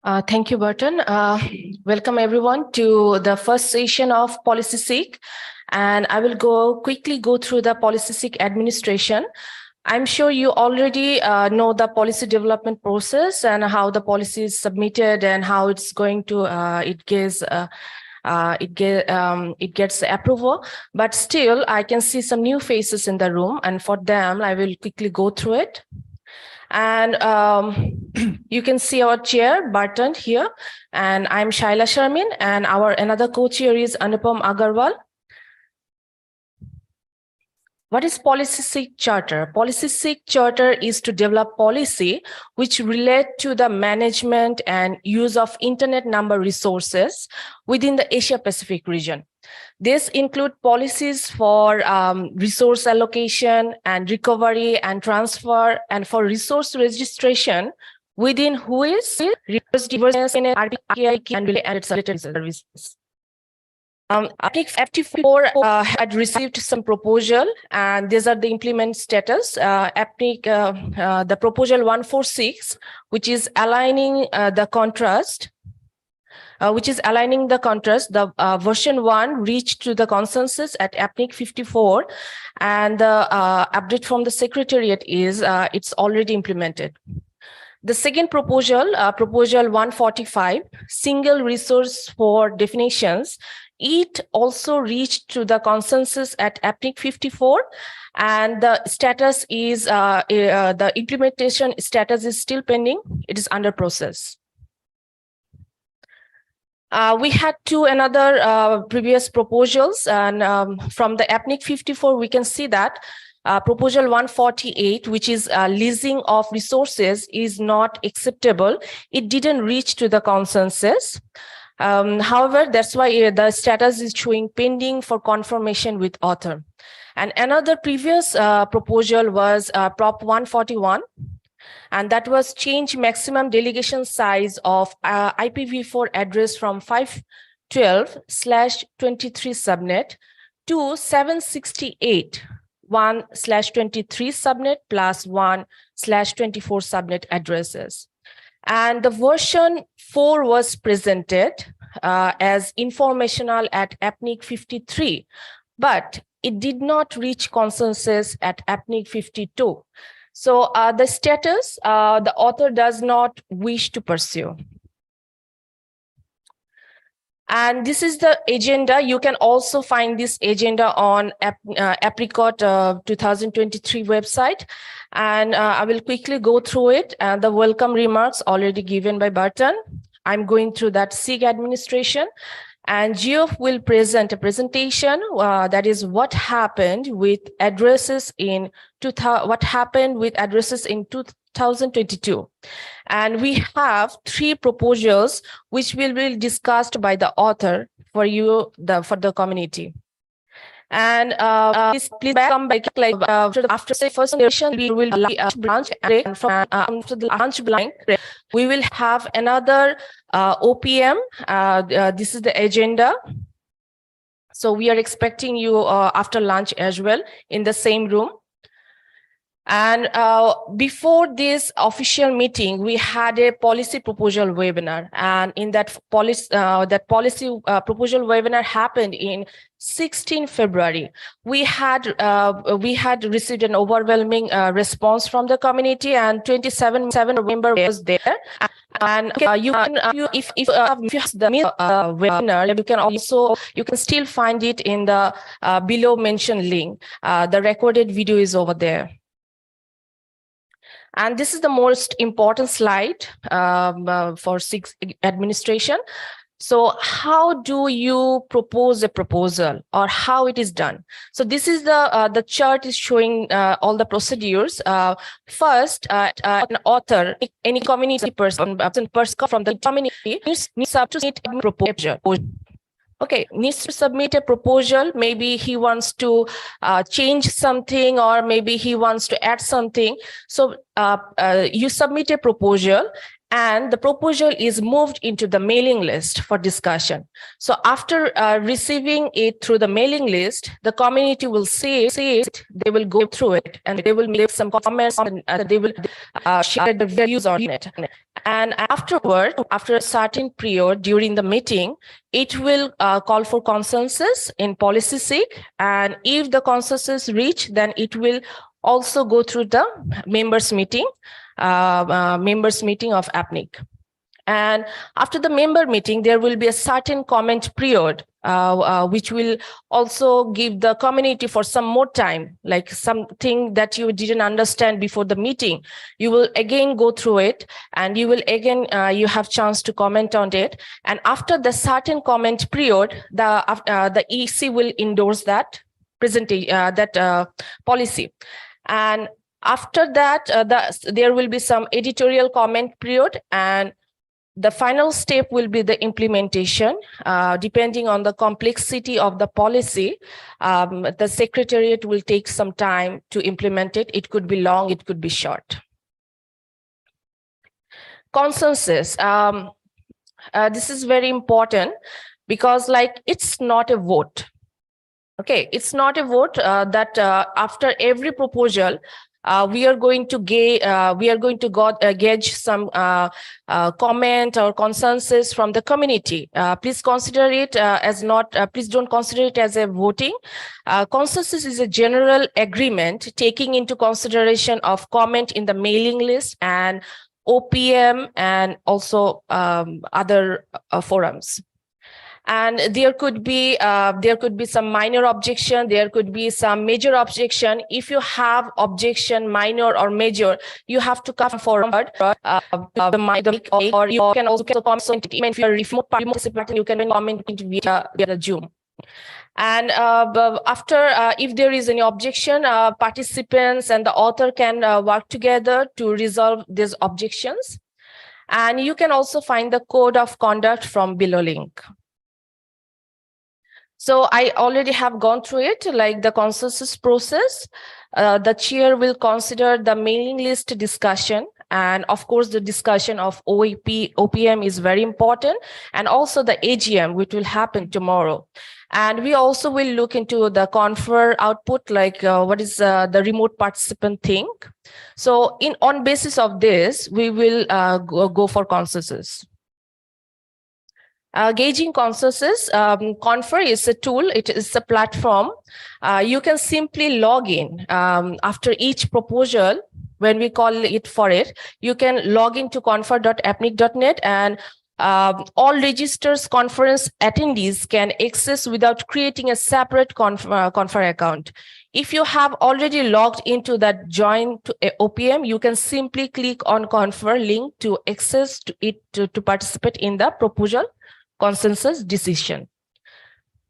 Thank you, Burton. Welcome everyone to the first session of Policy Seek, and I will quickly go through the Policy Seek administration. I'm sure you already know the policy development process and how the policy is submitted and how it's going to it gets approval. But still, I can see some new faces in the room, and for them, I will quickly go through it. And you can see our chair, Burton, here, and I'm Shaila Sharmin, and our another co-chair is Anupam Agarwal. What is Policy Seek Charter? Policy Seek Charter is to develop policy which relate to the management and use of internet number resources within the Asia-Pacific region. This include policies for resource allocation and recovery and transfer, and for resource registration within whois, APNIC, and its related services. APNIC 54 had received some proposal, and these are the implement status. APNIC, the proposal 146, which is aligning the contrast. The version 1 reached to the consensus at APNIC 54, and the update from the Secretariat is it's already implemented. The second proposal, proposal 145, single resource for definitions, it also reached to the consensus at APNIC 54, and the status is the implementation status is still pending. It is under process. We had another previous proposals, and from the APNIC 54, we can see that proposal 148, which is leasing of resources, is not acceptable. It didn't reach to the consensus. However, that's why the status is showing pending for confirmation with author. And another previous proposal was Prop 141. And that was change maximum delegation size of IPv4 address from 512/23 subnet to 768/1/23 subnet plus 1/24 subnet addresses. And the version 4 was presented as informational at APNIC 53, but it did not reach consensus at APNIC 52. So the status, the author does not wish to pursue. And this is the agenda. You can also find this agenda on Apricot 2023 website. And I will quickly go through it. The welcome remarks already given by Burton. I'm going through that SIG administration. And Geoff will present a presentation that is what happened with addresses in 2022. And we have 3 proposals which will be discussed by the author for you, for the community. And please come back after the first session. We will branch break, from after the lunch break. We will have another OPM. This is the agenda. So we are expecting you after lunch as well in the same room. And before this official meeting, we had a policy proposal webinar, and in that policy proposal webinar happened in 16 February. We had received an overwhelming response from the community, and 27 members was there. And if you have the webinar, you can still find it in the below mentioned link. The recorded video is over there. And this is the most important slide for SIG administration. So how do you propose a proposal, or how it is done? So this is the chart is showing all the procedures. First, an author, any community person from the community needs to submit a proposal. Okay, needs to submit a proposal. Maybe he wants to change something, or maybe he wants to add something. So you submit a proposal, and the proposal is moved into the mailing list for discussion. So after receiving it through the mailing list, the community will see it, they will go through it, and they will make some comments, and they will share their views on it. And afterward, after a certain period during the meeting, it will call for consensus in policy seek, and if the consensus reach, then it will also go through the members meeting of APNIC. And after the member meeting, there will be a certain comment period, which will also give the community for some more time, like something that you didn't understand before the meeting. You will again go through it, and you will again, you have chance to comment on it. And after the certain comment period, the EC will endorse that policy. And after that, there will be some editorial comment period, and the final step will be the implementation. Depending on the complexity of the policy, the Secretariat will take some time to implement it. It could be long, it could be short. Consensus. This is very important because, like, it's not a vote. Okay, it's not a vote that after every proposal, we are going to gauge some comment or consensus from the community. Please consider it as not. Please don't consider it as a voting. Consensus is a general agreement taking into consideration of comment in the mailing list and OPM and also other forums. And there could be some minor objection, there could be some major objection. If you have objection, minor or major, you have to come forward or you can also comment. If you're a remote participant, you can comment via the Zoom. And after, if there is any objection, participants and the author can work together to resolve these objections. And you can also find the code of conduct from below link. So I already have gone through it, like the consensus process. The chair will consider the mailing list discussion. And of course, the discussion of OPM is very important. And also the AGM, which will happen tomorrow. And we also will look into the confer output, like what is the remote participant thing. So on basis of this, we will go for consensus. Gauging consensus, Confer is a tool, it is a platform. You can simply log in after each proposal. When we call it for it, you can log into confer.apnic.net, and all registered conference attendees can access without creating a separate Confer account. If you have already logged into that join to OPM, you can simply click on Confer link to access to it to participate in the proposal consensus decision.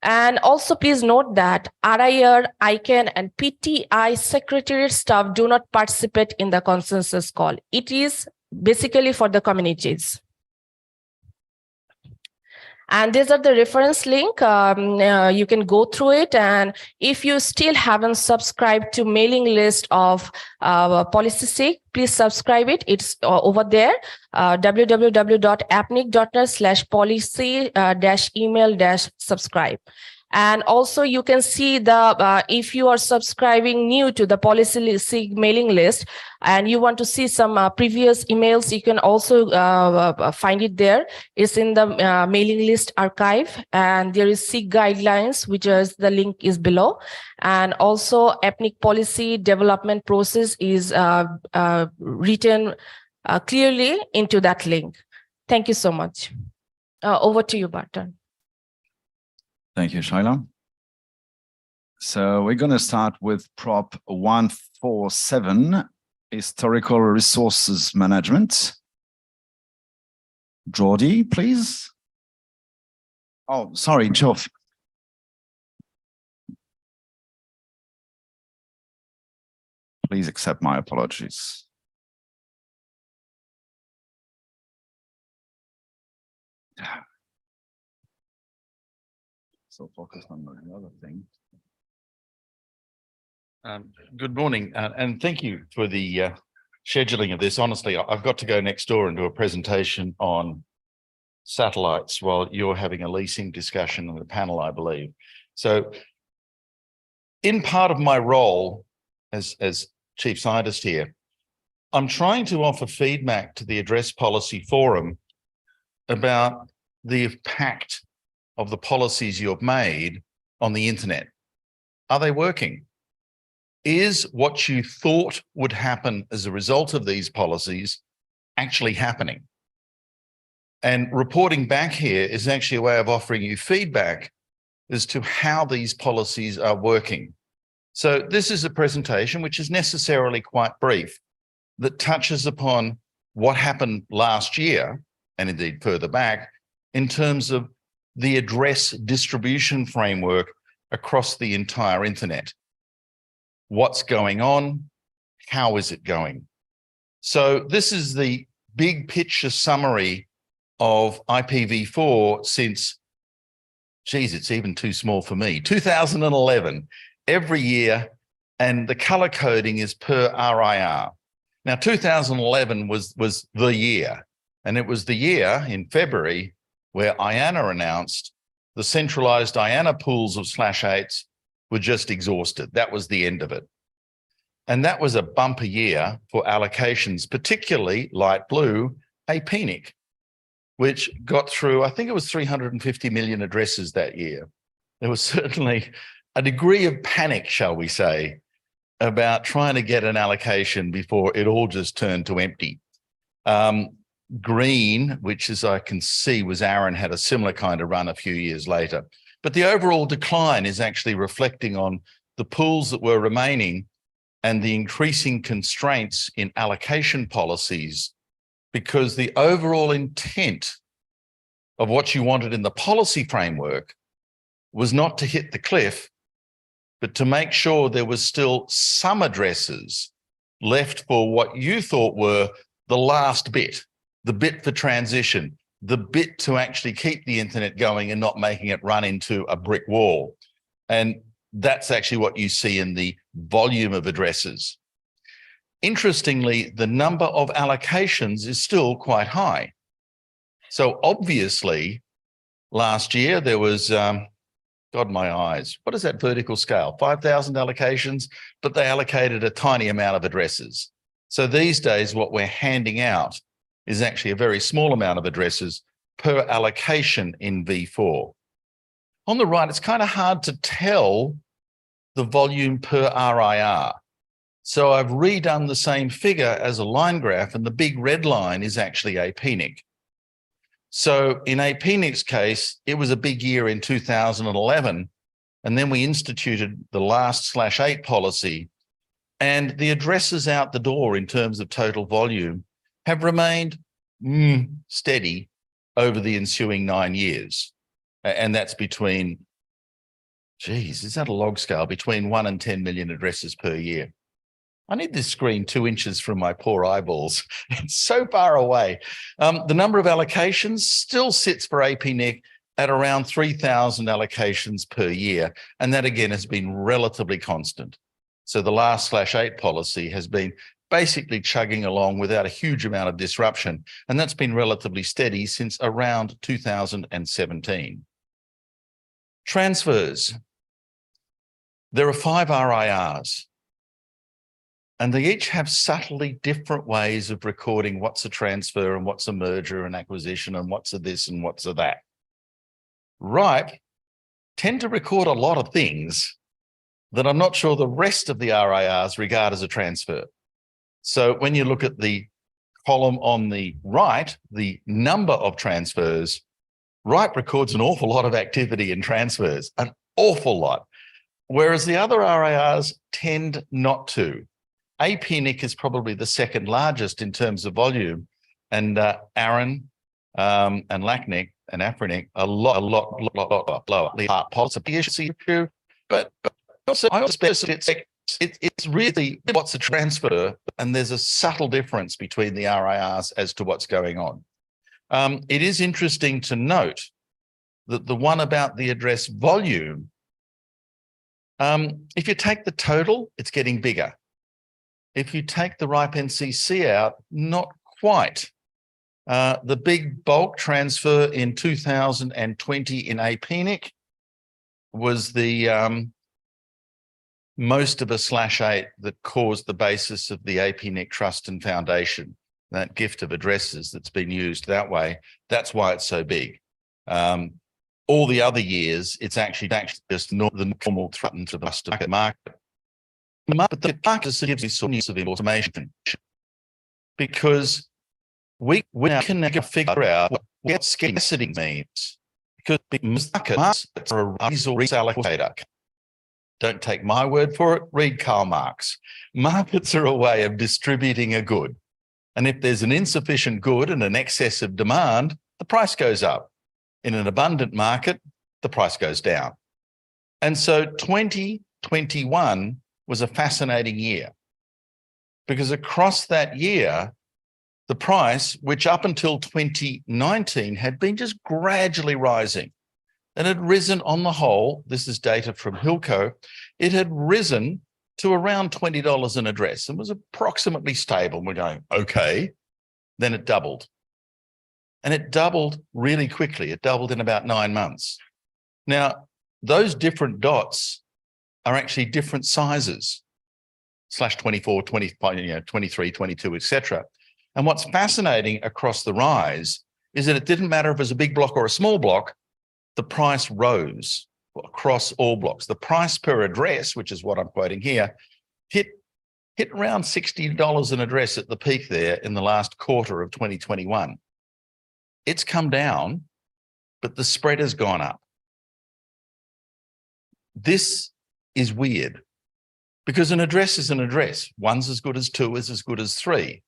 And also please note that RIR, ICANN, and PTI Secretariat staff do not participate in the consensus call. It is basically for the communities. And these are the reference link. You can go through it. And if you still haven't subscribed to mailing list of Policy Seek, please subscribe it. It's over there, www.apnic.net/policy-email-subscribe. And also you can see the, if you are subscribing new to the Policy Seek mailing list and you want to see some previous emails, you can also find it there. It's in the mailing list archive, and there is Seek guidelines, which is the link is below. And also APNIC policy development process is written clearly into that link. Thank you so much. Over to you, Barton. Thank you, Shaila. So we're going to start with Prop 147, Historical Resources Management. Jordi, please. Oh, sorry, Geoff. Please accept my apologies. So focused on the other thing. Good morning, and thank you for the scheduling of this. Honestly, I've got to go next door and do a presentation on satellites while you're having a leasing discussion on the panel, I believe. So in part of my role as chief scientist here, I'm trying to offer feedback to the Address Policy Forum about the impact of the policies you've made on the internet. Are they working? Is what you thought would happen as a result of these policies actually happening? And reporting back here is actually a way of offering you feedback as to how these policies are working. So this is a presentation which is necessarily quite brief, that touches upon what happened last year, and indeed further back, in terms of the address distribution framework across the entire internet. What's going on? How is it going? So this is the big picture summary of IPv4 since, geez, it's even too small for me, 2011, every year, and the color coding is per RIR. Now, 2011 was the year, and it was the year in February where IANA announced the centralized IANA pools of /8s were just exhausted. That was the end of it. And that was a bumper year for allocations, particularly light blue, APNIC, which got through, I think it was 350 million addresses that year. There was certainly a degree of panic, shall we say, about trying to get an allocation before it all just turned to empty. Green, which as I can see was Aaron, had a similar kind of run a few years later. But the overall decline is actually reflecting on the pools that were remaining and the increasing constraints in allocation policies, because the overall intent of what you wanted in the policy framework was not to hit the cliff, but to make sure there was still some addresses left for what you thought were the last bit, the bit for transition, the bit to actually keep the internet going and not making it run into a brick wall. And that's actually what you see in the volume of addresses. Interestingly, the number of allocations is still quite high. So obviously, last year there was, God, my eyes, what is that vertical scale? 5,000 allocations, but they allocated a tiny amount of addresses. So these days, what we're handing out is actually a very small amount of addresses per allocation in V4. On the right, it's kind of hard to tell the volume per RIR. So I've redone the same figure as a line graph, and the big red line is actually APNIC. So in APNIC's case, it was a big year in 2011, and then we instituted the last /8 policy, and the addresses out the door in terms of total volume have remained steady over the ensuing 9 years. And that's between, geez, is that a log scale? Between 1 and 10 million addresses per year. I need this screen 2 inches from my poor eyeballs. It's so far away. The number of allocations still sits for APNIC at around 3,000 allocations per year. And that again has been relatively constant. So the last /8 policy has been basically chugging along without a huge amount of disruption. And that's been relatively steady since around 2017. Transfers. There are 5 RIRs. And they each have subtly different ways of recording what's a transfer and what's a merger and acquisition and what's a this and what's a that. RIPE tend to record a lot of things that I'm not sure the rest of the RIRs regard as a transfer. So when you look at the column on the right, the number of transfers, RIPE records an awful lot of activity in transfers, an awful lot, whereas the other RIRs tend not to. APNIC is probably the second largest in terms of volume, and Aaron and LACNIC and APNIC a lot lower. Possibly issue, but also it's really what's a transfer, and there's a subtle difference between the RIRs as to what's going on. It is interesting to note that the one about the address volume, if you take the total, it's getting bigger. If you take the ripe NCC out, not quite. The big bulk transfer in 2020 in APNIC was the most of a /8 that caused the basis of the APNIC Trust and Foundation, that gift of addresses that's been used that way. That's why it's so big. All the other years, it's actually just the normal threatened to the market. But the market gives this sort of information because we can now figure out what scarcity means, because markets are a resource allocator. Don't take my word for it, read Karl Marx. Markets are a way of distributing a good. And if there's an insufficient good and an excess of demand, the price goes up. In an abundant market, the price goes down. And so 2021 was a fascinating year, because across that year, the price, which up until 2019 had been just gradually rising, and had risen on the whole, this is data from Hilco, it had risen to around $20 an address and was approximately stable. And we're going, okay, then it doubled. And it doubled really quickly. It doubled in about 9 months. Now, those different dots are actually different sizes, /24, 25, 23, 22, etc. And what's fascinating across the rise is that it didn't matter if it was a big block or a small block, the price rose across all blocks. The price per address, which is what I'm quoting here, hit around $60 an address at the peak there in the last quarter of 2021. It's come down, but the spread has gone up. This is weird, because an address is an address. One's as good as two, is as good as three.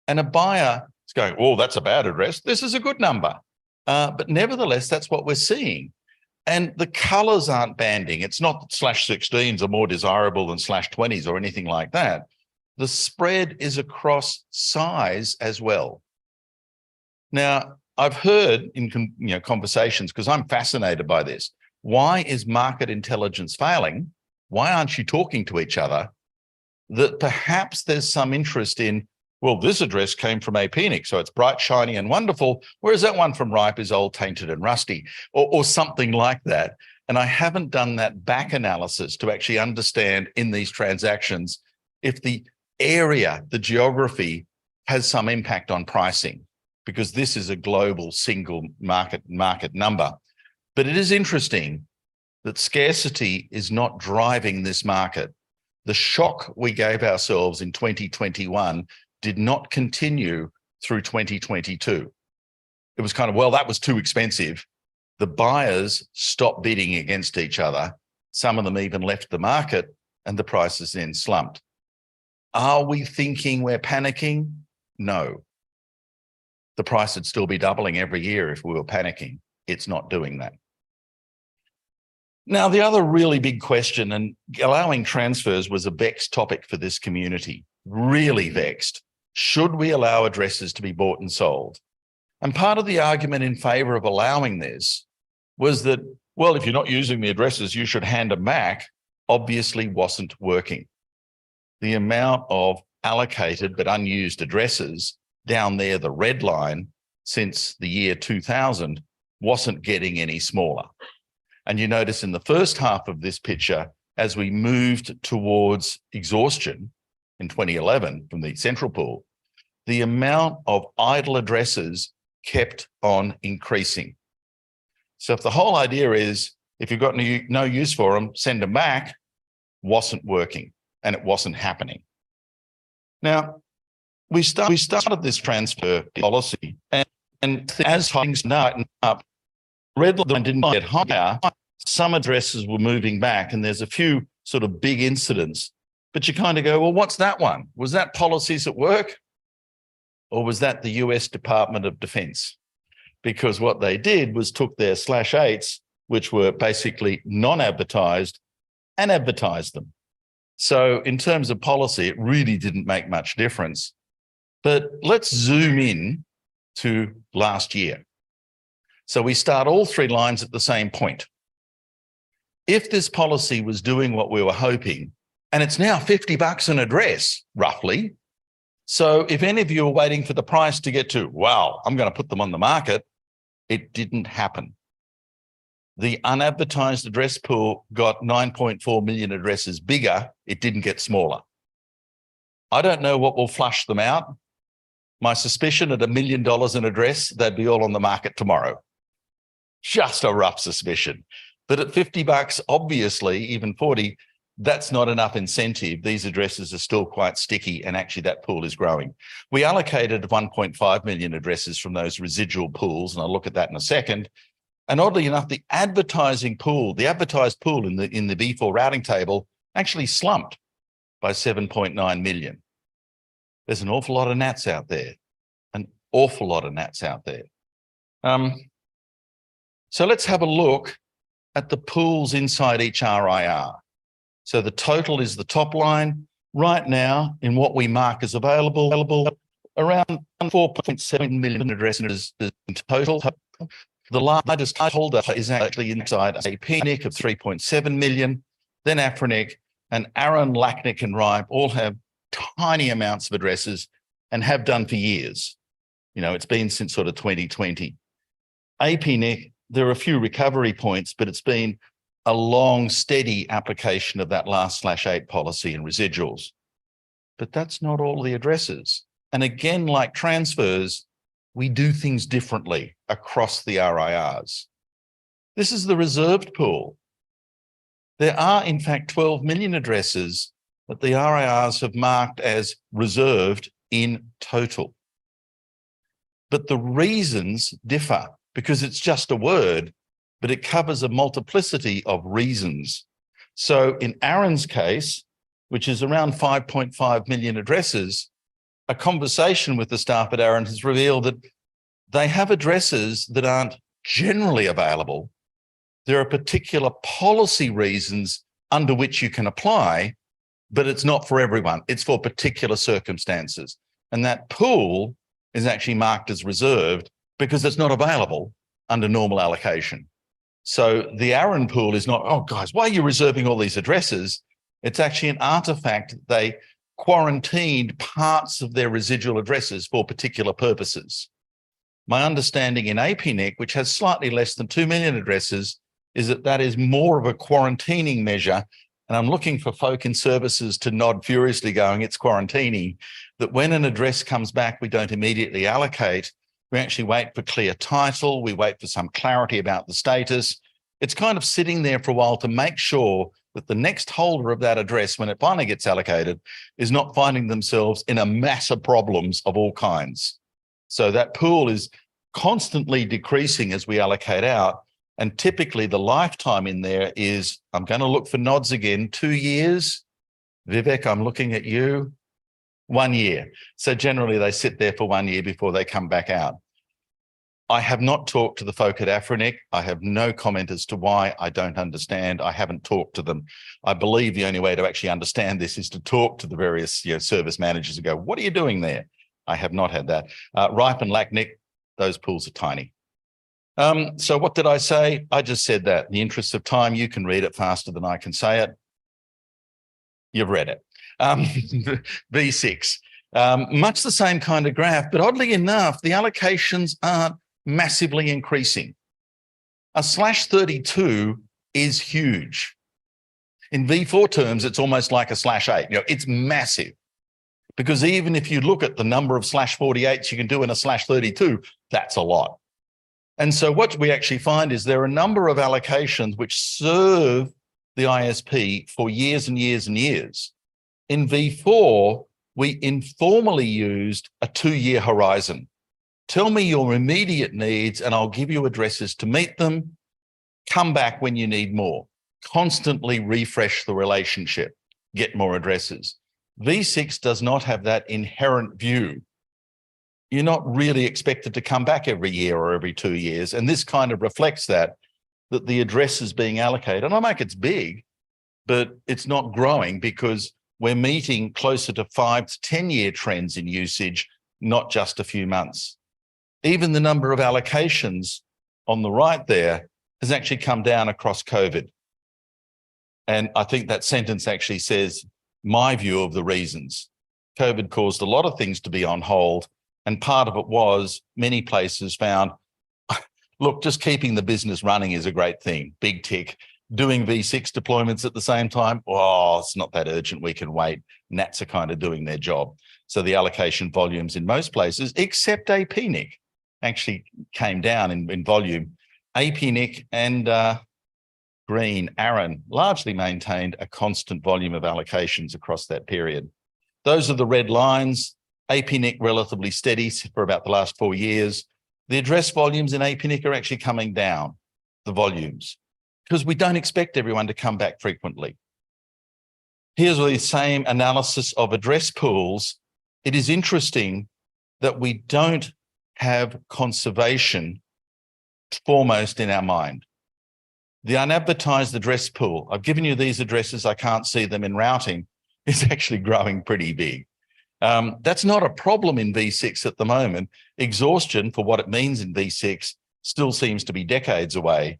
And a buyer is going, oh, that's a bad address. This is a good number. But nevertheless, that's what we're seeing. And the colors aren't banding. It's not that /16s are more desirable than /20s or anything like that. The spread is across size as well. Now, I've heard in conversations, because I'm fascinated by this, why is market intelligence failing? Why aren't you talking to each other? That perhaps there's some interest in, well, this address came from APNIC, so it's bright, shiny, and wonderful, whereas that one from Ripe is old, tainted, and rusty, or something like that. And I haven't done that back analysis to actually understand in these transactions if the area, the geography, has some impact on pricing, because this is a global single market number. But it is interesting that scarcity is not driving this market. The shock we gave ourselves in 2021 did not continue through 2022. It was kind of, well, that was too expensive. The buyers stopped bidding against each other. Some of them even left the market, and the prices then slumped. Are we thinking we're panicking? No. The price would still be doubling every year if we were panicking. It's not doing that. Now, the other really big question, and allowing transfers was a vexed topic for this community, really vexed. Should we allow addresses to be bought and sold? And part of the argument in favor of allowing this was that, well, if you're not using the addresses, you should hand them back, obviously wasn't working. The amount of allocated but unused addresses down there, the red line, since the year 2000, wasn't getting any smaller. And you notice in the first half of this picture, as we moved towards exhaustion in 2011 from the central pool, the amount of idle addresses kept on increasing. So if the whole idea is, if you've got no use for them, send them back, wasn't working, and it wasn't happening. Now, we started this transfer policy, and as things tightened up, red line didn't get higher, some addresses were moving back, and there's a few sort of big incidents, but you kind of go, well, what's that one? Was that policies at work? Or was that the US Department of Defense? Because what they did was took their /8s, which were basically non-advertised, and advertised them. So in terms of policy, it really didn't make much difference. But let's zoom in to last year. So we start all three lines at the same point. If this policy was doing what we were hoping, And it's now $50 an address, roughly. So if any of you are waiting for the price to get to, wow, I'm going to put them on the market, it didn't happen. The unadvertised address pool got 9.4 million addresses bigger. It didn't get smaller. I don't know what will flush them out. My suspicion at $1 million an address, they'd be all on the market tomorrow. Just a rough suspicion. But at $50, obviously, even 40, that's not enough incentive. These addresses are still quite sticky, and actually that pool is growing. We allocated 1.5 million addresses from those residual pools, and I'll look at that in a second. And oddly enough, the advertised pool in the V4 routing table actually slumped by 7.9 million. There's an awful lot of gnats out there, an awful lot of gnats out there. So let's have a look at the pools inside each RIR. So the total is the top line. Right now, in what we mark as available, around 4.7 million addresses in total. The largest holder is actually inside APNIC of 3.7 million, then APNIC, and Aaron, LACNIC, and RIPE all have tiny amounts of addresses and have done for years. You know, it's been since sort of 2020. APNIC, there are a few recovery points, but it's been a long, steady application of that last /8 policy and residuals. But that's not all the addresses. And again, like transfers, we do things differently across the RIRs. This is the reserved pool. There are, in fact, 12 million addresses that the RIRs have marked as reserved in total. But the reasons differ because it's just a word, but it covers a multiplicity of reasons. So in Aaron's case, which is around 5.5 million addresses, a conversation with the staff at Aaron has revealed that they have addresses that aren't generally available. There are particular policy reasons under which you can apply, but it's not for everyone. It's for particular circumstances. And that pool is actually marked as reserved because it's not available under normal allocation. So the Aaron pool is not, oh guys, why are you reserving all these addresses? It's actually an artifact. They quarantined parts of their residual addresses for particular purposes. My understanding in APNIC, which has slightly less than 2 million addresses, is that that is more of a quarantining measure. And I'm looking for folk in services to nod furiously going, it's quarantining, that when an address comes back, we don't immediately allocate. We actually wait for clear title. We wait for some clarity about the status. It's kind of sitting there for a while to make sure that the next holder of that address, when it finally gets allocated, is not finding themselves in a mass of problems of all kinds. So that pool is constantly decreasing as we allocate out. And typically the lifetime in there is, I'm going to look for nods again, 2 years. Vivek, I'm looking at you. 1 year. So generally they sit there for 1 year before they come back out. I have not talked to the folk at APNIC. I have no comment as to why. I don't understand. I haven't talked to them. I believe the only way to actually understand this is to talk to the various service managers and go, what are you doing there? I have not had that. RIPE and LACNIC, those pools are tiny. So what did I say? I just said that. In the interest of time, you can read it faster than I can say it. You've read it. V6, much the same kind of graph, but oddly enough, the allocations aren't massively increasing. A /32 is huge. In V4 terms, it's almost like a /8. It's massive. Because even if you look at the number of /48s you can do in a /32, that's a lot. And so what we actually find is there are a number of allocations which serve the ISP for years and years and years. In V4, we informally used a 2-year horizon. Tell me your immediate needs and I'll give you addresses to meet them. Come back when you need more. Constantly refresh the relationship, get more addresses. V6 does not have that inherent view. You're not really expected to come back every year or every 2 years. And this kind of reflects that the address is being allocated. And I make it's big, but it's not growing because we're meeting closer to 5 to 10 year trends in usage, not just a few months. Even the number of allocations on the right there has actually come down across COVID. And I think that sentence actually says my view of the reasons. COVID caused a lot of things to be on hold, and part of it was many places found, look, just keeping the business running is a great thing, big tick. Doing V6 deployments at the same time, oh, it's not that urgent, we can wait. NATs are kind of doing their job. So the allocation volumes in most places, except APNIC, actually came down in volume. APNIC and Green, Aaron, largely maintained a constant volume of allocations across that period. Those are the red lines. APNIC relatively steady for about the last 4 years. The address volumes in APNIC are actually coming down, the volumes, because we don't expect everyone to come back frequently. Here's the same analysis of address pools. It is interesting that we don't have conservation foremost in our mind. The unadvertised address pool, I've given you these addresses, I can't see them in routing, is actually growing pretty big. That's not a problem in V6 at the moment. Exhaustion for what it means in V6 still seems to be decades away.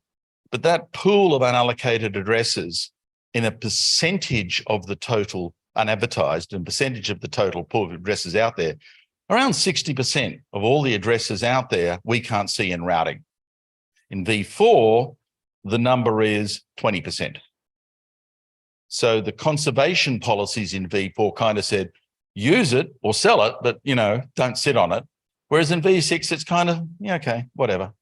But that pool of unallocated addresses in a percentage of the total unadvertised and percentage of the total pool of addresses out there, around 60% of all the addresses out there, we can't see in routing. In V4, the number is 20%. So the conservation policies in V4 kind of said, use it or sell it, but, you know, don't sit on it. Whereas in V6, it's kind of, yeah, okay, whatever.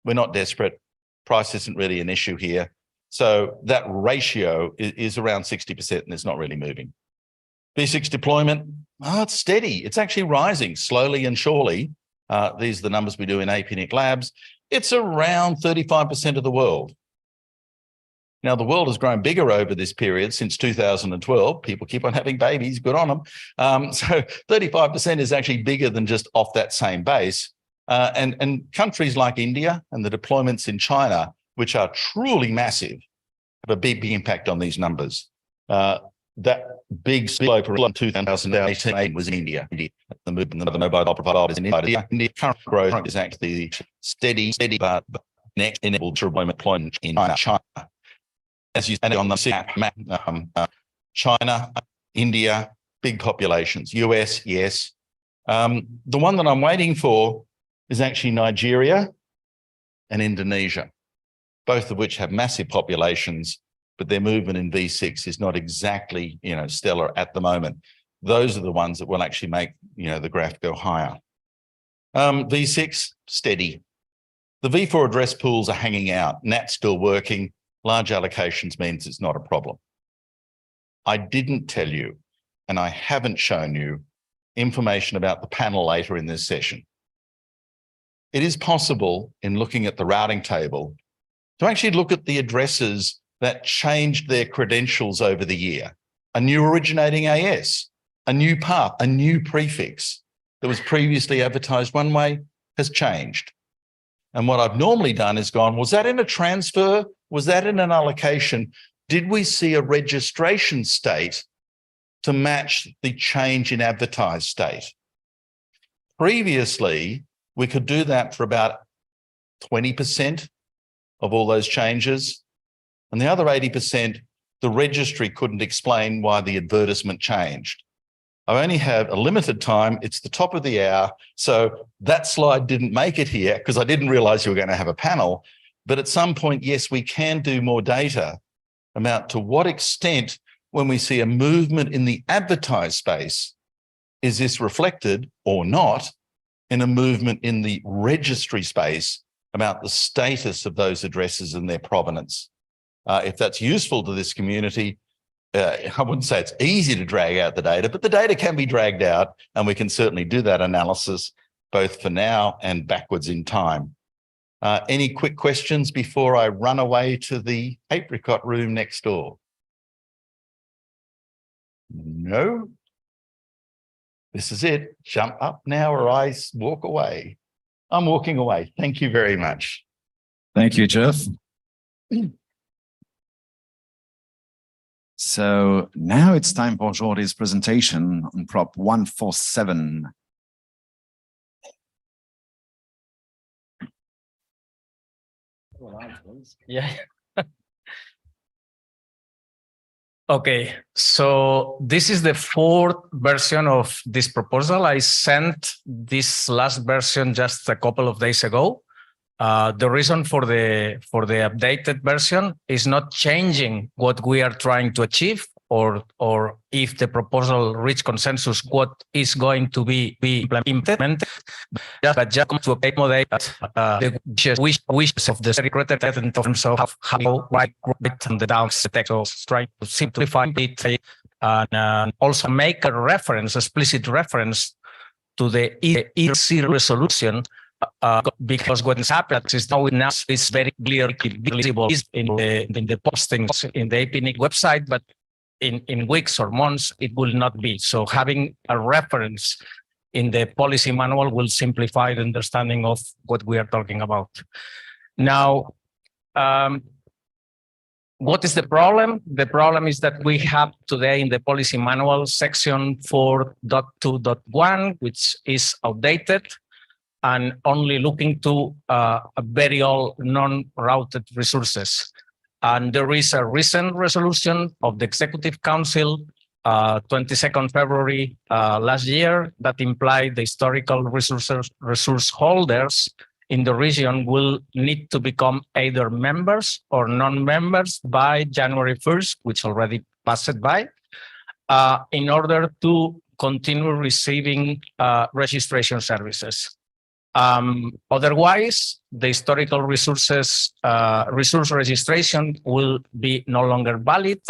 We're not desperate. Price isn't really an issue here. So that ratio is around 60% and it's not really moving. V6 deployment, it's steady. It's actually rising slowly and surely. These are the numbers we do in APNIC labs. It's around 35% of the world. Now, the world has grown bigger over this period since 2012. People keep on having babies, good on them. So 35% is actually bigger than just off that same base. And countries like India and the deployments in China, which are truly massive, have a big impact on these numbers. That big slope around 2018 was in India. The movement of the mobile providers in India. India current growth is actually steady, but next enabled deployment in China. As you see on the map, China, India, big populations. US, yes. The one that I'm waiting for is actually Nigeria and Indonesia, both of which have massive populations, but their movement in V6 is not exactly, you know, stellar at the moment. Those are the ones that will actually make, you know, the graph go higher. V6, steady. The V4 address pools are hanging out. NAT's still working. Large allocations means it's not a problem. I didn't tell you, and I haven't shown you, information about the panel later in this session. It is possible, in looking at the routing table, to actually look at the addresses that changed their credentials over the year. A new originating AS, a new path, a new prefix that was previously advertised one way has changed. And what I've normally done is gone, was that in a transfer? Was that in an allocation? Did we see a registration state to match the change in advertised state? Previously, we could do that for about 20% of all those changes. And the other 80%, the registry couldn't explain why the advertisement changed. I only have a limited time. It's the top of the hour. So that slide didn't make it here because I didn't realize you were going to have a panel. But at some point, yes, we can do more data about to what extent, when we see a movement in the advertised space, is this reflected or not in a movement in the registry space about the status of those addresses and their provenance. If that's useful to this community, I wouldn't say it's easy to drag out the data, but the data can be dragged out and we can certainly do that analysis both for now and backwards in time. Any quick questions before I run away to the apricot room next door? No? This is it. Jump up now or I walk away. I'm walking away. Thank you very much. Thank you, Jeff. So now it's time for Jordi's presentation on Prop 147. Yeah. Okay, so this is the fourth version of this proposal. I sent this last version just a couple of days ago. The reason for the updated version is not changing what we are trying to achieve, or if the proposal reach consensus, what is going to be implemented, but just to accommodate the wishes of the secretary in terms of how write the down text, so try to simplify it and also make a reference, explicit reference to the ERC resolution. Because what has happened is now it's very clearly visible in the postings in the APNIC website, but in weeks or months it will not be. So having a reference in the policy manual will simplify the understanding of what we are talking about. Now, what is the problem? The problem is that we have today in the policy manual section 4.2.1, which is outdated and only looking to very old non-routed resources. And there is a recent resolution of the Executive Council, 22nd February last year, that implied the historical resource holders in the region will need to become either members or non-members by January 1st, which already passed by, in order to continue receiving registration services. Otherwise, the historical resource registration will be no longer valid,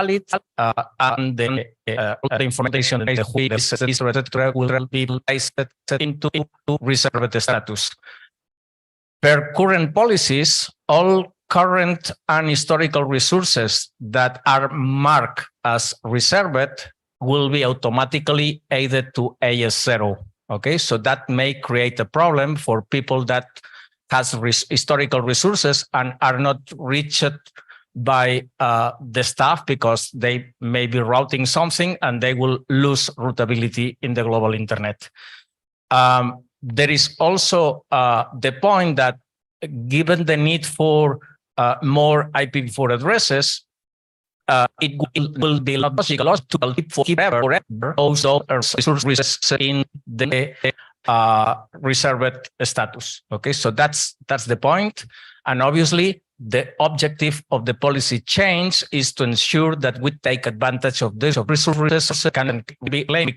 and the information will be placed into reserved status. Per current policies, all current and historical resources that are marked as reserved will be automatically added to AS0. Okay, so that may create a problem for people that has historical resources and are not reached by the staff because they may be routing something and they will lose routability in the global internet. There is also the point that given the need for more IPv4 addresses, it will be logical to keep forever those resources in the reserved status. Okay, so that's the point. And obviously, the objective of the policy change is to ensure that we take advantage of this resources can be claimed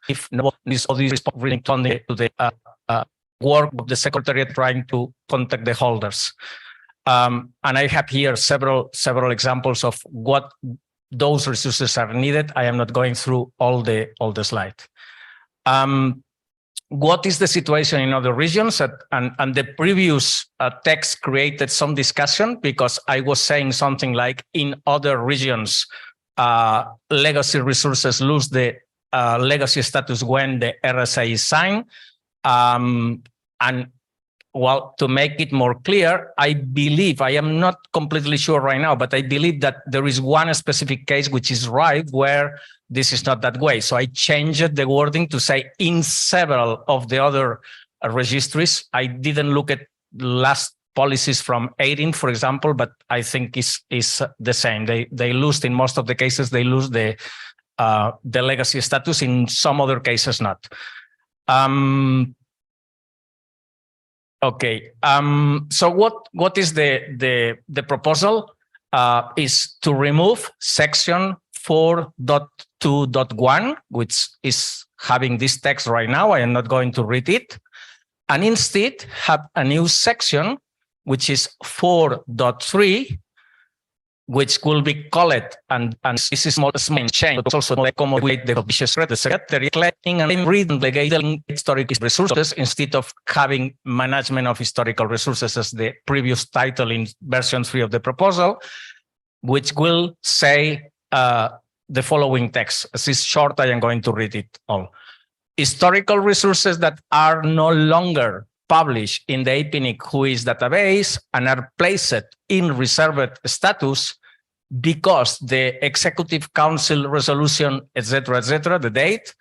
if no is responding to the work of the Secretariat trying to contact the holders. And I have here several examples of what those resources are needed. I am not going through all the slide. What is the situation in other regions? And the previous text created some discussion because I was saying something like in other regions, legacy resources lose the legacy status when the RSA is signed. And well, to make it more clear, I believe, I am not completely sure right now, but I believe that there is one specific case which is right where this is not that way. So I changed the wording to say in several of the other registries. I didn't look at last policies from 18, for example, but I think is the same. They lose, in most of the cases, they lose the legacy status. In some other cases, not. Okay. So what is the proposal? Is to remove section 4.2.1, which is having this text right now. I am not going to read it, and instead have a new section which is 4.3, which will be called, and this is small change, but also accommodate the secretary collecting and delegating historical resources instead of having management of historical resources as the previous title in version 3 of the proposal, which will say the following text. As is short, I am going to read it all. Historical resources that are no longer published in the APNIC whois database and are placed in reserved status because the Executive Council resolution, etc., the date,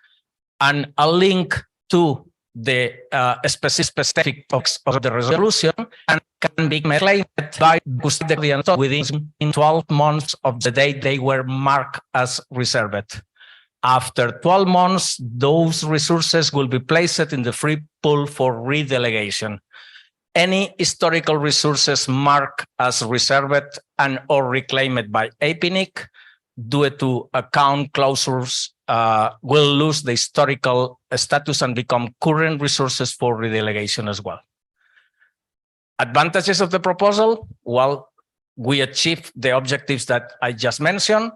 and a link to the specific box of the resolution, and can be claimed by custodians within 12 months of the date they were marked as reserved. After 12 months, those resources will be placed in the free pool for redelegation. Any historical resources marked as reserved and or reclaimed by APNIC due to account closures will lose the historical status and become current resources for redelegation as well. Advantages of the proposal, well, we achieve the objectives that I just mentioned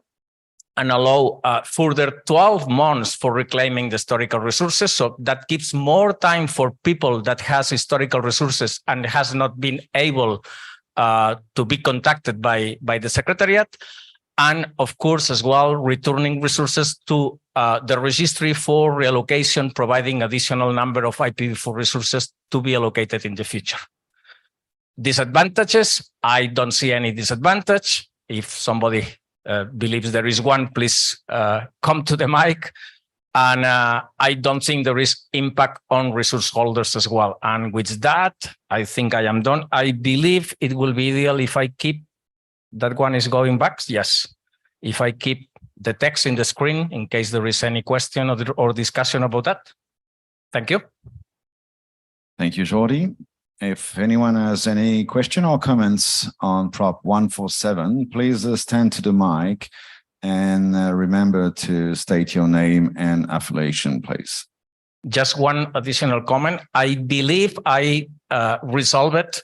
and allow further 12 months for reclaiming the historical resources. So that gives more time for people that has historical resources and has not been able to be contacted by the Secretariat. And of course, as well, returning resources to the registry for reallocation, providing additional number of IPv4 resources to be allocated in the future. Disadvantages, I don't see any disadvantage. If somebody believes there is one, please come to the mic. And I don't think there is impact on resource holders as well. And with that, I think I am done. I believe it will be ideal if I keep that one is going back. Yes. If I keep the text in the screen in case there is any question or discussion about that. Thank you. Thank you, Jordi. If anyone has any question or comments on Prop 147, please stand to the mic and remember to state your name and affiliation, please. Just one additional comment. I believe I resolved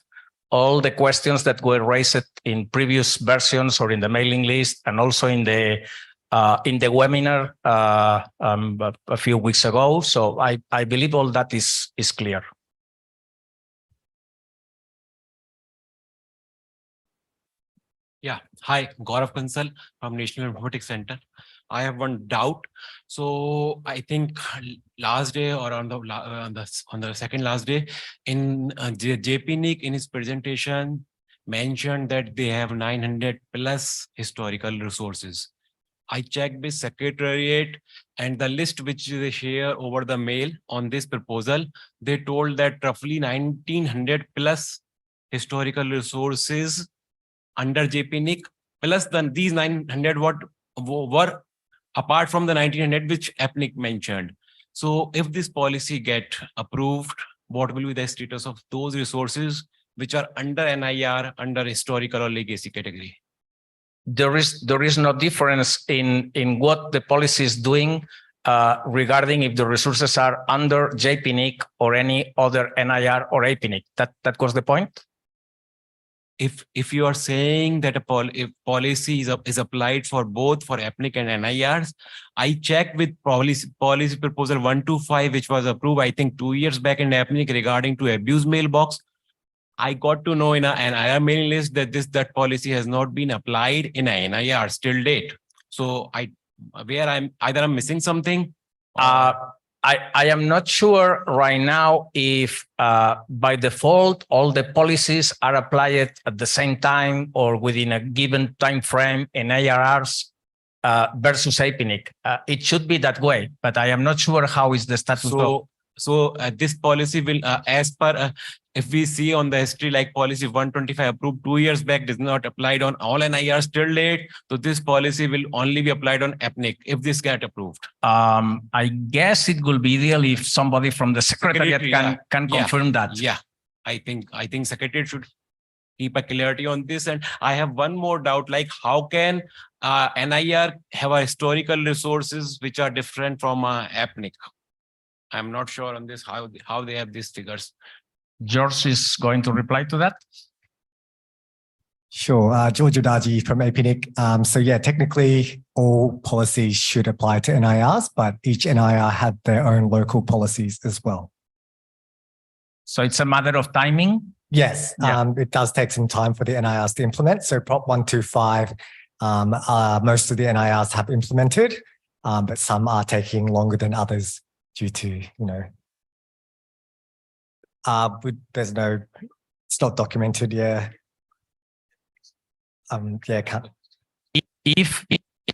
all the questions that were raised in previous versions or in the mailing list and also in the webinar a few weeks ago. So I believe all that is clear. Yeah. Hi, Gaurav Kansal from National Informatics Center. I have one doubt. So I think last day or on the second last day in JPNIC in his presentation mentioned that they have 900 plus historical resources. I checked with Secretariat and the list which they share over the mail on this proposal, they told that roughly 1900 plus historical resources under JPNIC plus these 900 what were apart from the 1900 which APNIC mentioned. So if this policy get approved, what will be the status of those resources which are under NIR, under historical or legacy category? There is no difference in what the policy is doing regarding if the resources are under JPNIC or any other NIR or APNIC. That was the point. If you are saying that if policy is applied for both for APNIC and NIRs, I checked with policy proposal 125, which was approved, I think 2 years back in APNIC regarding to abuse mailbox. I got to know in an NIR mailing list that that policy has not been applied in a NIR still date. So either I'm missing something. I am not sure right now if by default all the policies are applied at the same time or within a given time frame in ARRs versus APNIC. It should be that way, but I am not sure how is the status. So this policy will, as per, if we see on the history, like policy 125 approved 2 years back, is not applied on all NIR still late. So this policy will only be applied on APNIC if this get approved. I guess it will be ideal if somebody from the Secretariat can confirm that. Yeah, I think Secretariat should keep a clarity on this. And I have one more doubt, like how can NIR have a historical resources which are different from APNIC? I'm not sure on this, how they have these figures. George is going to reply to that. Sure, George Udaji from APNIC. So yeah, technically all policies should apply to NIRs, but each NIR have their own local policies as well. So it's a matter of timing? Yes, it does take some time for the NIRs to implement. So Prop 125, most of the NIRs have implemented, but some are taking longer than others due to, there's no, it's not documented, yeah. Can't. If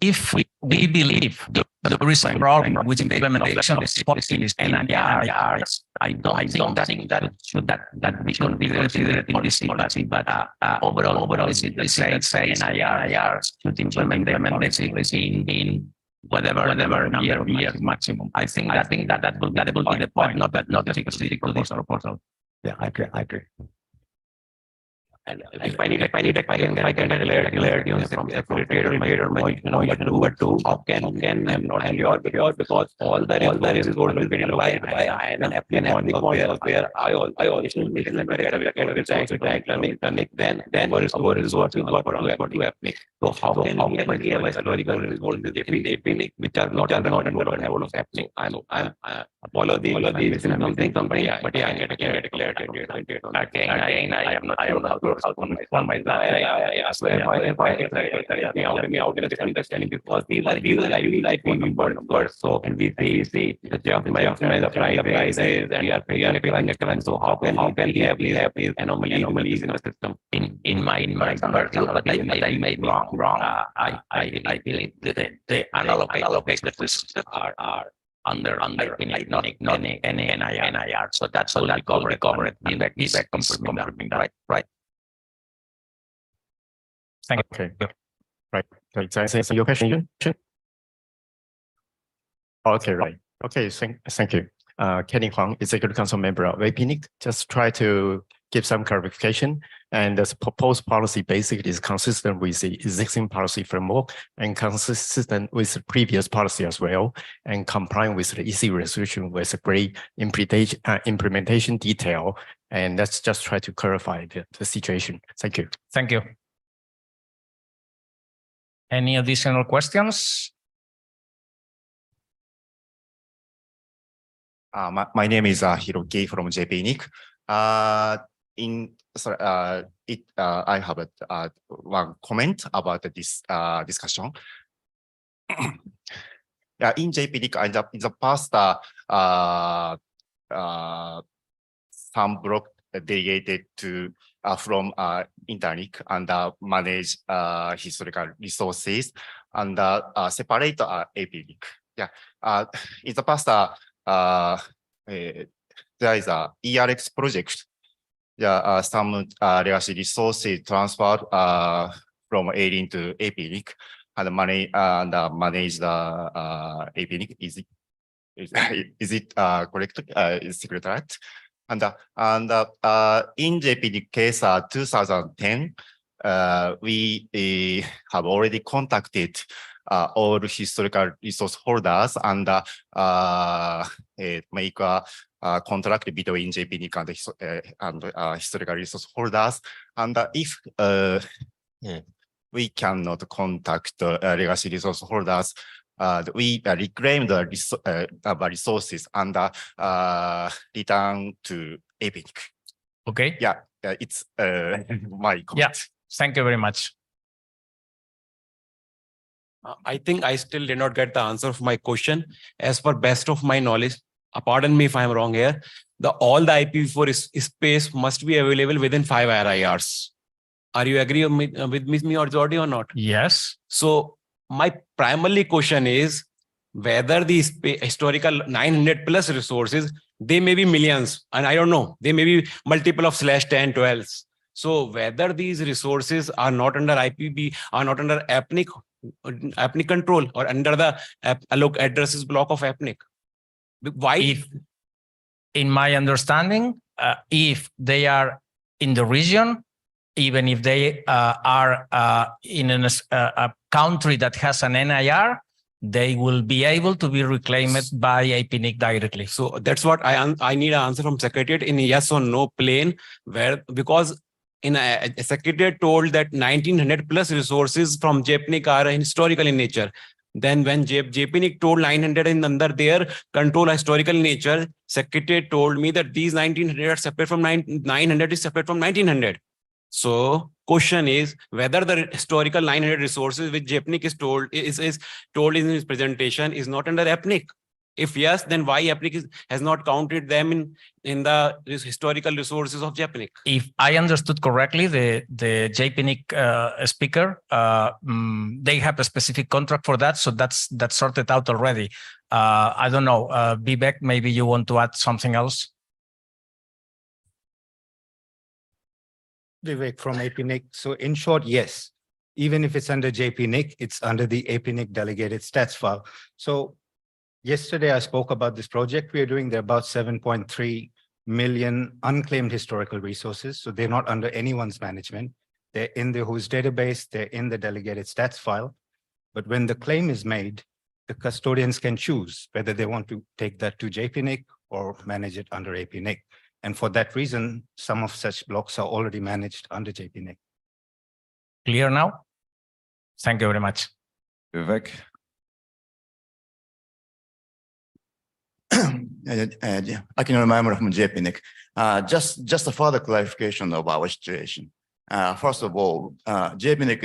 if we believe there is a problem with implementation of this policy is NIRs, I don't think that we should be considered policy, but overall, is it the same NIR should implement the policy in whatever number of years maximum. I think that will be the point, not the proposal. Yeah, I agree. And if I can clarity on from the number two, how can I'm not sure because all the is going to be by an APNIC where I also then what is what is what APNIC. So how can we have a historical result is APNIC which are not happening. I follow the something company, but I get clarity. Again, I am not on my I asked if I help me out in a understanding because these are like words. So and we see the job my prices and we are paying so how can we have these anomalies in the system in my personal, but I may be wrong. I believe that the unallocated systems are under not any NIR. So that's all I cover it. Feedback confirming that, right? Thank you. Okay. Right. Did I answer your question? Okay, right. Okay, thank you. Kenny Huang, Executive Council member of APNIC. Just try to give some clarification. And this proposed policy basically is consistent with the existing policy framework and consistent with the previous policy as well, and complying with the EC resolution with a great implementation detail. And let's just try to clarify the situation. Thank you. Thank you. Any additional questions? My name is Hiroki from JPNIC. I have one comment about this discussion. In JPNIC, in the past, some block delegated to from Internic and manage historical resources and separate APNIC. Yeah, in the past, there is a ERX project. Yeah, some legacy resources transferred from ALIN to APNIC and manage the APNIC. Is it correct? Is Secretariat? And in JPNIC case 2010, we have already contacted all historical resource holders and make a contract between JPNIC and historical resource holders. And if we cannot contact legacy resource holders, we reclaim the resources and return to APNIC. Okay. Yeah, it's my comment. Yeah, thank you very much. I think I still did not get the answer of my question. As per best of my knowledge, pardon me if I am wrong here, all the IPv4 space must be available within 5 RIRs. Are you agree with me or Jordi or not? Yes. So my primary question is whether these historical 900 plus resources, they may be millions, and I don't know, they may be multiple of /10, 12. So whether these resources are not under APNIC control or under the addresses block of APNIC. Why? In my understanding, if they are in the region, even if they are in a country that has an NIR, they will be able to be reclaimed by APNIC directly. So that's what I need an answer from Secretariat in a yes or no plane, because in a Secretariat told that 1900 plus resources from JPNIC are historical in nature. Then when JPNIC told 900 in under their control historical nature, Secretariat told me that these 1900 are separate from 900 is separate from 1900. So question is whether the historical 900 resources which JPNIC is told in his presentation is not under APNIC. If yes, then why APNIC has not counted them in the historical resources of APNIC? If I understood correctly, the JPNIC speaker, they have a specific contract for that, so that's sorted out already. I don't know, Vivek, maybe you want to add something else? Vivek from APNIC. So in short, yes, even if it's under JPNIC, it's under the APNIC delegated stats file. So yesterday I spoke about this project we are doing. There are about 7.3 million unclaimed historical resources. So they're not under anyone's management. They're in the whois database, they're in the delegated stats file. But when the claim is made, the custodians can choose whether they want to take that to JPNIC or manage it under APNIC. And for that reason, some of such blocks are already managed under JPNIC. Clear now? Thank you very much. Vivek? I can remember from JPNIC. Just a further clarification of our situation. First of all, JPNIC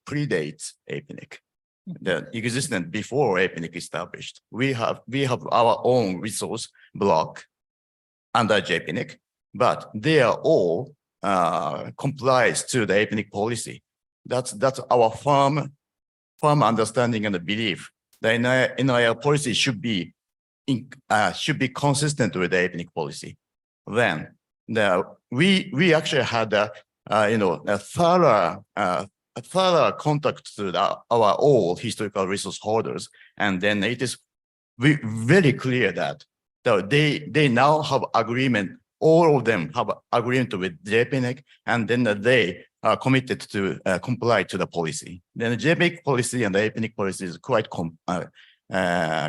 predates APNIC. The existence before APNIC established. We have our own resource block under JPNIC, but they are all complies to the APNIC policy. That's our firm understanding and belief. The NIR policy should be consistent with the APNIC policy. Then we actually had a thorough contact to our all historical resource holders, and then it is very clear that they now have agreement. All of them have agreement with JPNIC, and then they are committed to comply to the policy. Then the JPNIC policy and the APNIC policy is quite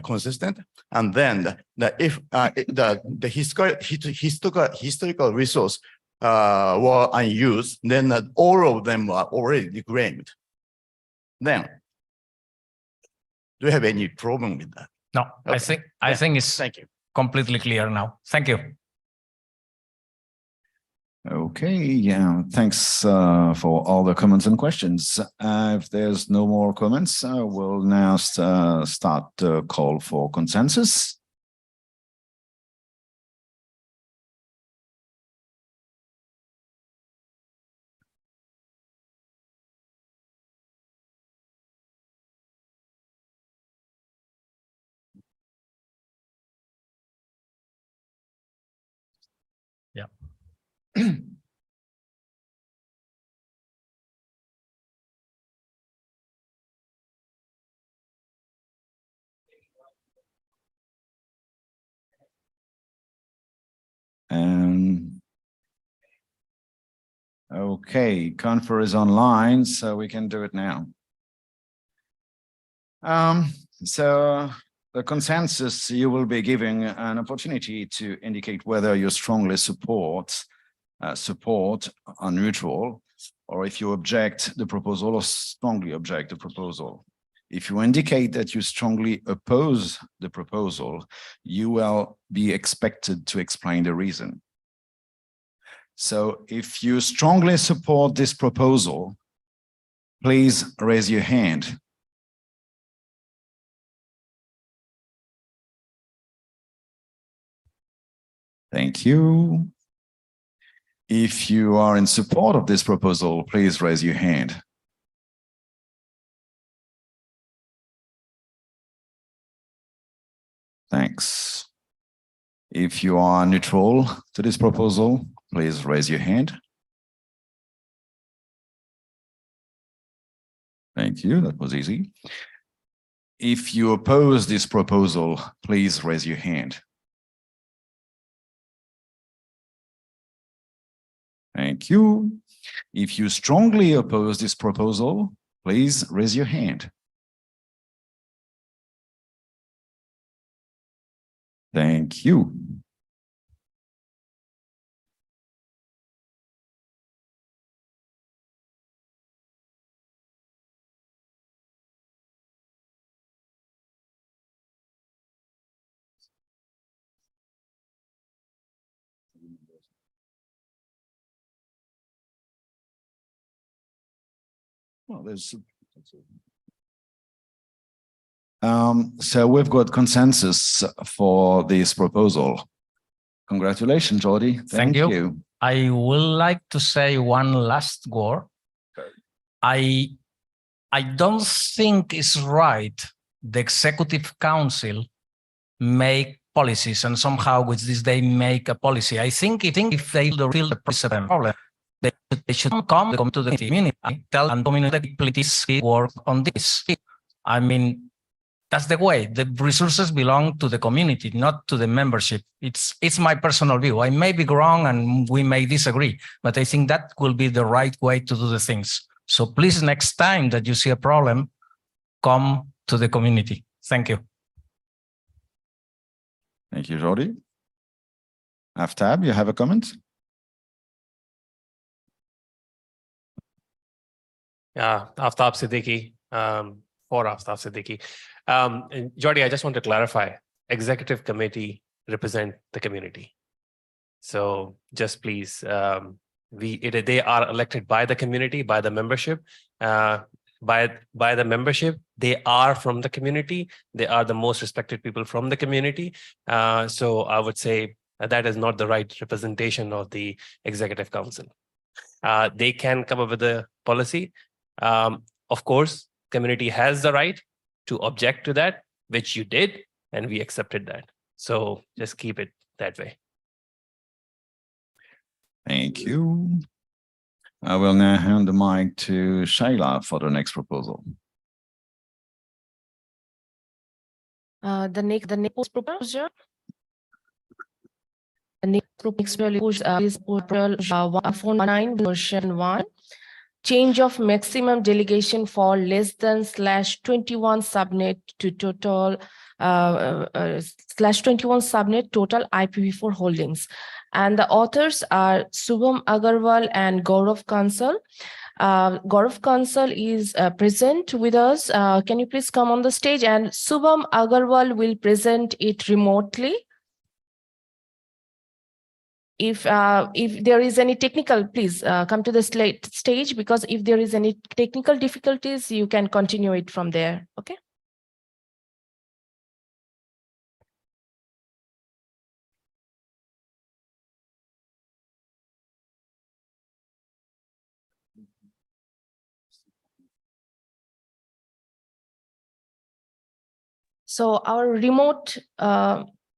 consistent. And then if the historical resource were unused, then all of them are already reclaimed. Then, do you have any problem with that? No, Okay. I think it's Thank you. completely clear now. Thank you. Okay, yeah, thanks for all the comments and questions. If there's no more comments, we'll now start the call for consensus. Yeah. Okay, Confer is online, so we can do it now. So the consensus, you will be giving an opportunity to indicate whether you strongly support or neutral, or if you object the proposal or strongly object the proposal. If you indicate that you strongly oppose the proposal, you will be expected to explain the reason. So if you strongly support this proposal, please raise your hand. Thank you. If you are in support of this proposal, please raise your hand. Thanks. If you are neutral to this proposal, please raise your hand. Thank you, that was easy. If you oppose this proposal, please raise your hand. Thank you. If you strongly oppose this proposal, please raise your hand. Thank you. Well, So we've got consensus for this proposal. Congratulations, Jordi. Thank you. I would like to say one last word. I don't think it's right the Executive Council make policies and somehow with this they make a policy. I think if they feel the problem, they should come to the community, tell and community, please work on this. I mean, that's the way. The resources belong to the community, not to the membership. It's my personal view. I may be wrong and we may disagree, but I think that will be the right way to do the things. So please, next time that you see a problem, come to the community. Thank you. Thank you, Jordi. Aftab, you have a comment? Aftab Siddiqui, for Aftab Siddiqui. And Jordi, I just want to clarify, executive committee represent the community. So just please, they are elected by the community, by the membership, by the membership. They are from the community. They are the most respected people from the community. So I would say that is not the right representation of the executive council. They can come up with a policy. Of course, community has the right to object to that, which you did, and we accepted that. So just keep it that way. Thank you. I will now hand the mic to Shayla for the next proposal. The next proposal. The next proposal is proposal 149 version 1. Change of maximum delegation for less than /21 subnet to total /21 subnet total IPv4 holdings. And the authors are Subham Agarwal and Gaurav Kansal. Gaurav Kansal is present with us. Can you please come on the stage? And Subham Agarwal will present it remotely. If there is any technical, please come to the stage, because if there is any technical difficulties, you can continue it from there. Okay. So our remote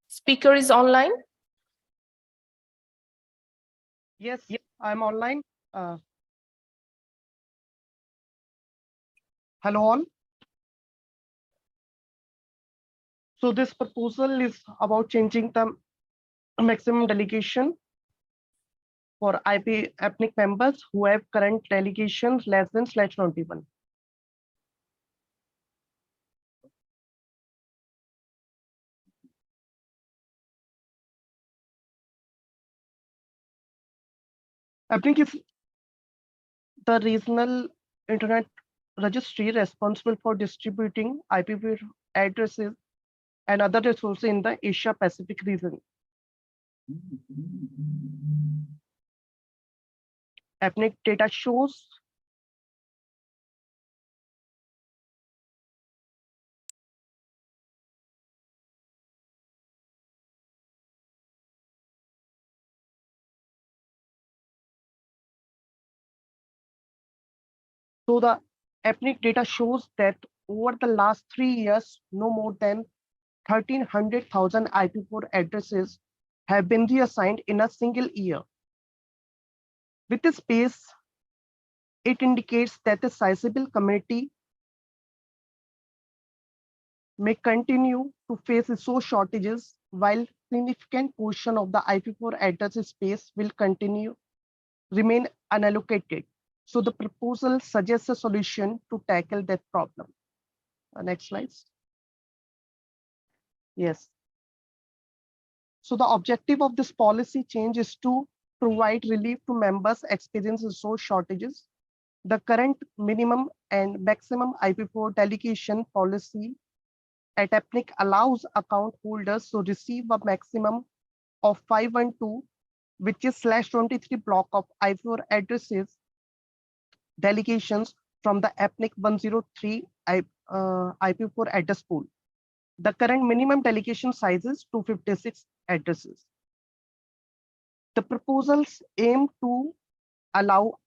speaker is online. Yes, I'm online. Hello all. So this proposal is about changing the maximum delegation for APNIC members who have current delegations less than /21. APNIC is the regional internet registry responsible for distributing IPv4 addresses and other resources in the Asia Pacific region. APNIC data shows so the APNIC data shows that over the last 3 years, no more than 1,300,000 IPv4 addresses have been reassigned in a single year. With this base, it indicates that the sizable community may continue to face resource shortages, while significant portion of the IPv4 address space will remain unallocated. So the proposal suggests a solution to tackle that problem. Next slide. Yes. So the objective of this policy change is to provide relief to members experiencing resource shortages. The current minimum and maximum IPv4 delegation policy at APNIC allows account holders to receive a maximum of 512, which is /23 block of IPv4 addresses delegations from the APNIC 103 IPv4 address pool. The current minimum delegation size is 256 addresses. The proposals aim to allow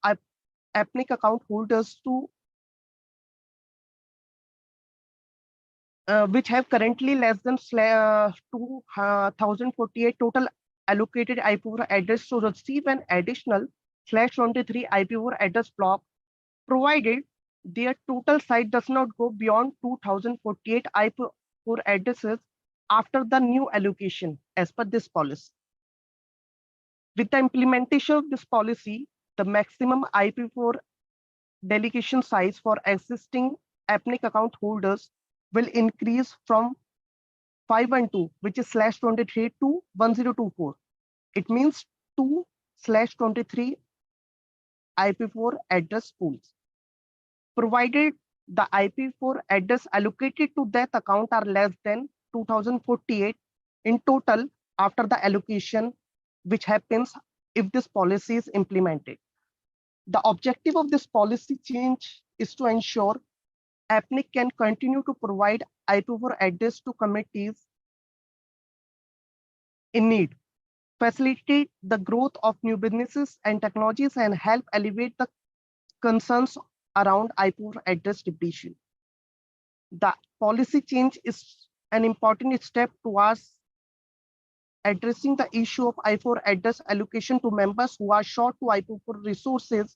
APNIC account holders to which have currently less than 2048 total allocated IPv4 address to receive an additional /23 IPv4 address block, provided their total site does not go beyond 2048 IPv4 addresses after the new allocation as per this policy. With the implementation of this policy, the maximum IPv4 delegation size for existing APNIC account holders will increase from 512, which is /23, to 1024. It means 2/23 IPv4 address pools, provided the IPv4 address allocated to that account are less than 2048 in total after the allocation, which happens if this policy is implemented. The objective of this policy change is to ensure APNIC can continue to provide IPv4 address to communities in need, facilitate the growth of new businesses and technologies, and help alleviate the concerns around IPv4 address depletion. The policy change is an important step towards addressing the issue of IPv4 address allocation to members who are short to IPv4 resources,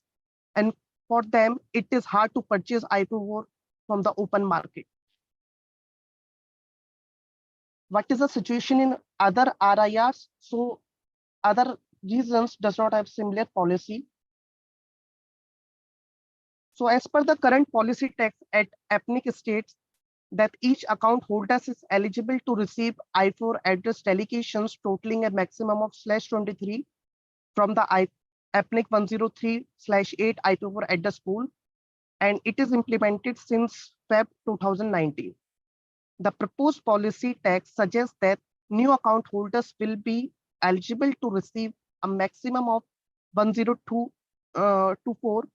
and for them, it is hard to purchase IPv4 from the open market. What is the situation in other RIRs? So other regions does not have similar policy. So as per the current policy text at APNIC states that each account holder is eligible to receive IPv4 address delegations totaling a maximum of /23 from the APNIC 103/8 IPv4 address pool, and it is implemented since Feb 2019. The proposed policy text suggests that new account holders will be eligible to receive a maximum of 10224,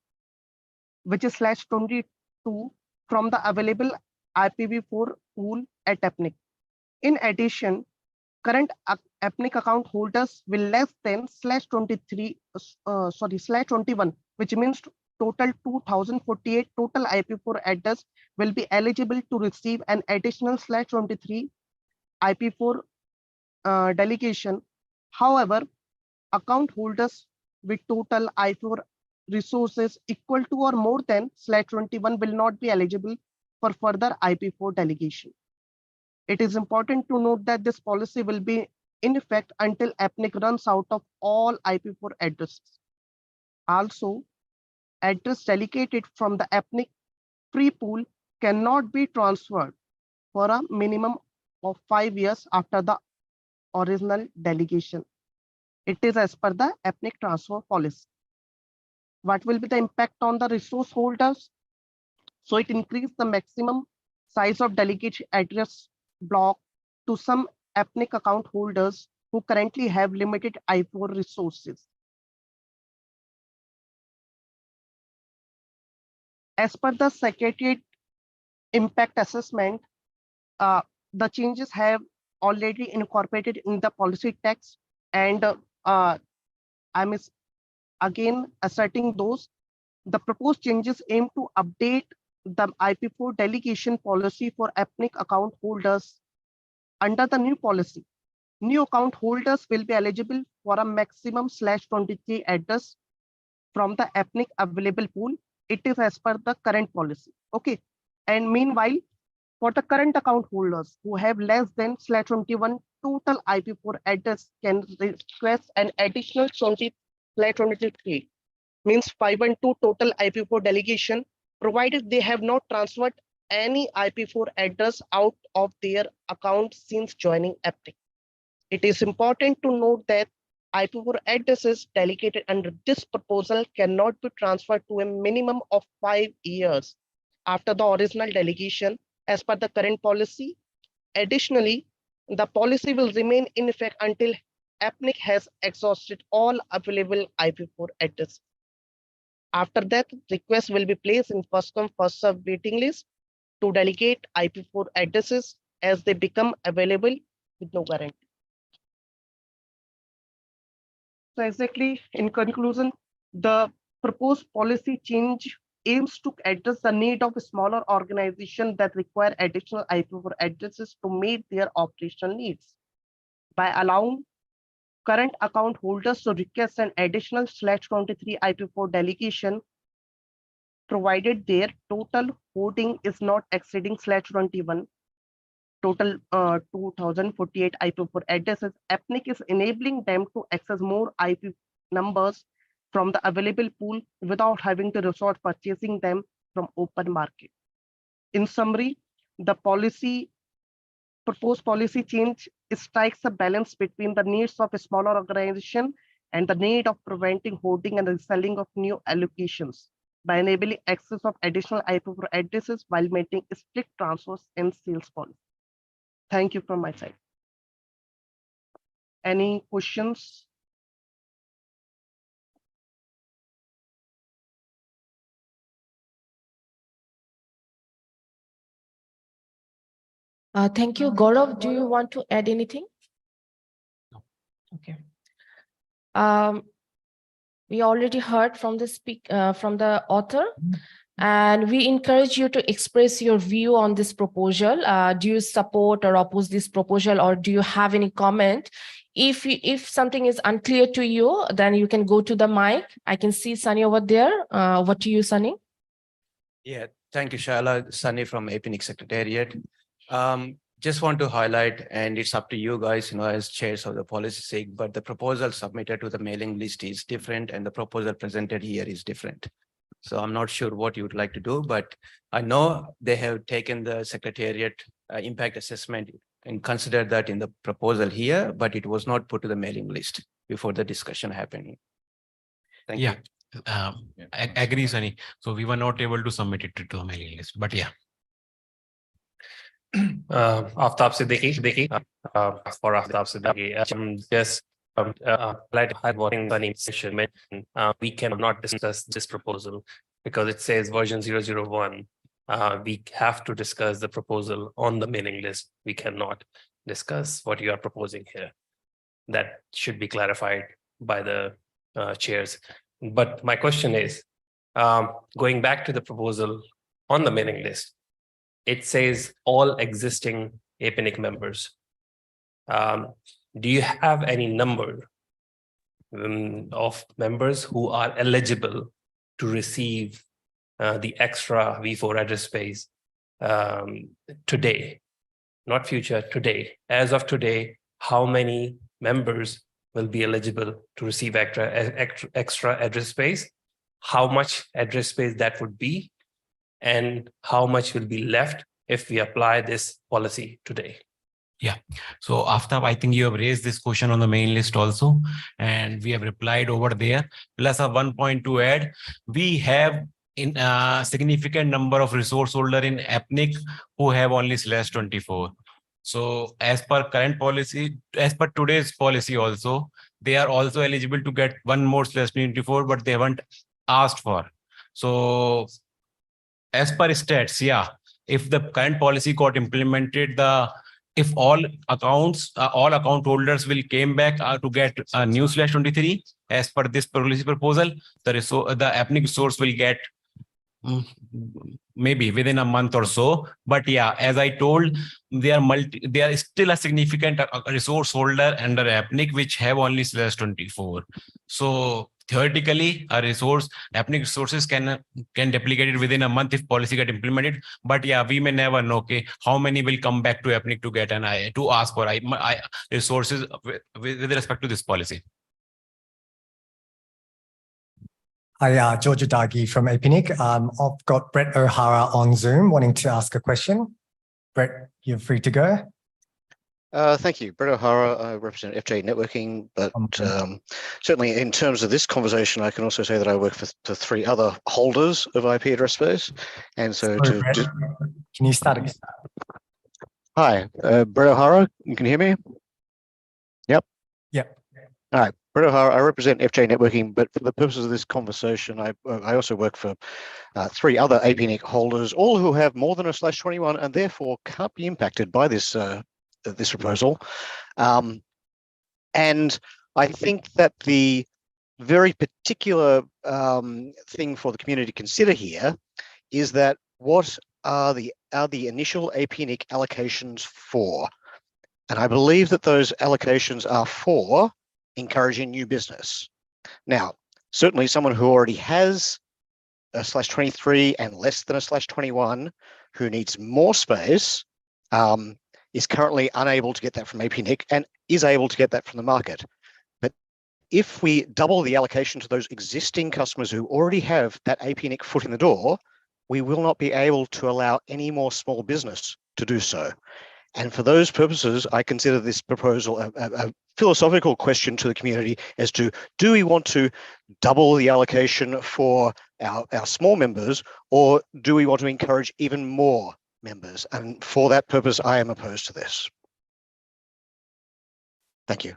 which is /22 from the available IPv4 pool at APNIC. In addition, current APNIC account holders will less than /21, which means total 2048 total IPv4 address will be eligible to receive an additional /23 IPv4 delegation. However, account holders with total IPv4 resources equal to or more than /21 will not be eligible for further IPv4 delegation. It is important to note that this policy will be in effect until APNIC runs out of all IPv4 addresses. Also, address delegated from the APNIC free pool cannot be transferred for a minimum of 5 years after the original delegation. It is as per the APNIC transfer policy. What will be the impact on the resource holders? So it increased the maximum size of delegate address block to some APNIC account holders who currently have limited IPv4 resources. As per the Secretariat impact assessment, the changes have already incorporated in the policy text, and I'm again asserting those. The proposed changes aim to update the IPv4 delegation policy for APNIC account holders. Under the new policy, new account holders will be eligible for a maximum /23 address from the APNIC available pool. It is as per the current policy. Okay. And meanwhile, for the current account holders who have less than /21 total IPv4 address can request an additional 20/23, means 512 total IPv4 delegation, provided they have not transferred any IPv4 address out of their account since joining APNIC. It is important to note that IPv4 addresses delegated under this proposal cannot be transferred to a minimum of 5 years after the original delegation as per the current policy. Additionally, the policy will remain in effect until APNIC has exhausted all available IPv4 addresses. After that, requests will be placed in first come, first served waiting list to delegate IPv4 addresses as they become available with no guarantee. So exactly, in conclusion, the proposed policy change aims to address the need of smaller organizations that require additional IPv4 addresses to meet their operational needs by allowing current account holders to request an additional /23 IPv4 delegation provided their total holding is not exceeding /21 total 2048 IPv4 addresses. APNIC is enabling them to access more IP numbers from the available pool without having to resort purchasing them from open market. In summary, the proposed policy change strikes a balance between the needs of a smaller organization and the need of preventing hoarding and the selling of new allocations by enabling access of additional IPv4 addresses while maintaining strict transfers and sales policy. Thank you from my side. Any questions? Thank you. Gaurav, do you want to add anything? No. Okay. We already heard from the author, and we encourage you to express your view on this proposal. Do you support or oppose this proposal, or do you have any comment? If something is unclear to you, then you can go to the mic. I can see Sunny over there. Over to you, Sunny. Yeah, thank you, Shaila. Sunny from APNIC Secretariat. Just want to highlight, and it's up to you guys, as chairs of the policy SIG, but the proposal submitted to the mailing list is different and the proposal presented here is different. So I'm not sure what you would like to do, but I know they have taken the Secretariat impact assessment and considered that in the proposal here, but it was not put to the mailing list before the discussion happened. Thank you. I agree, Sunny. So we were not able to submit it to the mailing list, but yeah. Aftab Siddiqui, for Aftab Siddiqui, just like what Sunny mentioned, we cannot discuss this proposal because it says version 001. We have to discuss the proposal on the mailing list. We cannot discuss what you are proposing here. That should be clarified by the chairs. But my question is, going back to the proposal on the mailing list, it says all existing APNIC members. Do you have any number of members who are eligible to receive the extra V4 address space today? Not future, today. As of today, how many members will be eligible to receive extra address space? How much address space that would be? And how much will be left if we apply this policy today? Yeah. So Aftab, I think you have raised this question on the main list also, and we have replied over there. Plus a 1 point to add, we have in a significant number of resource holder in APNIC who have only /24. So as per current policy, as per today's policy also, they are also eligible to get one more /24, but they haven't asked for. So as per stats, yeah, if the current policy got implemented, if all account holders will came back to get a new /23 as per this policy proposal, the APNIC resource will get maybe within a month or so. But yeah, as I told, there are still a significant resource holder under APNIC which have only /24. So theoretically, APNIC resources can duplicate it within a month if policy get implemented. But yeah, we may never know how many will come back to APNIC to get to ask for resources with respect to this policy. Hi, Georgia Dargi from APNIC. I've got Brett O'Hara on Zoom wanting to ask a question. Brett, you're free to go. Thank you. Brett O'Hara, I represent FJ Networking, but certainly in terms of this conversation, I can also say that I work for the 3 other holders of IP address space. And so Can you start again? Hi, Brett O'Hara, you can hear me? Yep. Yep. All right. Brett O'Hara, I represent FJ Networking, but for the purposes of this conversation, I also work for 3 other APNIC holders, all who have more than a /21 and therefore can't be impacted by this this proposal. And I think that the very particular thing for the community to consider here is that what are the initial APNIC allocations for? And I believe that those allocations are for encouraging new business. Now, certainly someone who already has a /23 and less than a /21 who needs more space is currently unable to get that from APNIC and is able to get that from the market. But if we double the allocation to those existing customers who already have that APNIC foot in the door, we will not be able to allow any more small business to do so. And for those purposes, I consider this proposal a philosophical question to the community as to, do we want to double the allocation for our small members, or do we want to encourage even more members? And for that purpose, I am opposed to this. Thank you.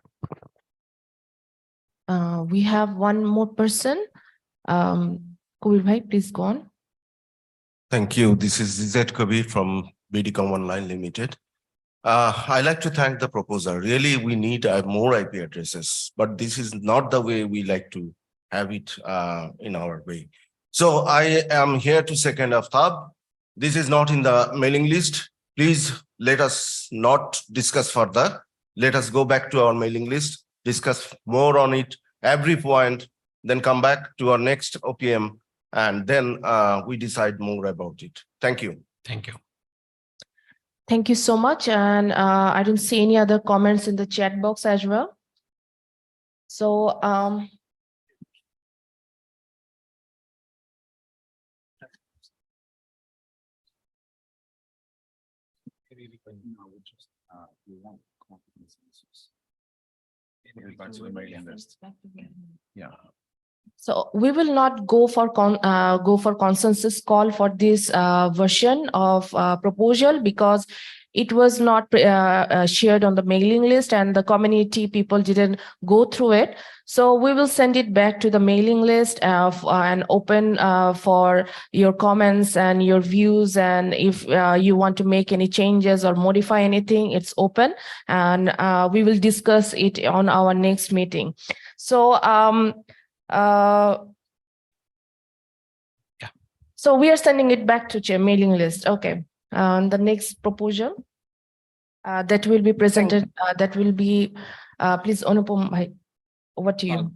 We have one more person. Kabir bhai, please go on. Thank you. This is Z Kabir from BDCom Online Limited. I'd like to thank the proposer. Really, we need more IP addresses, but this is not the way we like to have it in our way. So I am here to second Aftab. This is not in the mailing list. Please let us not discuss further. Let us go back to our mailing list, discuss more on it, every point, then come back to our next OPM, and then we decide more about it. Thank you. Thank you. Thank you so much. And I don't see any other comments in the chat box as well. So Yeah. So we will not go for consensus call for this version of proposal, because it was not shared on the mailing list and the community people didn't go through it. So we will send it back to the mailing list and open for your comments and your views. And if you want to make any changes or modify anything, it's open, and we will discuss it on our next meeting. So so we are sending it back to mailing list. Okay. The next proposal that will be presented, that will be, please, Anupam, over to you.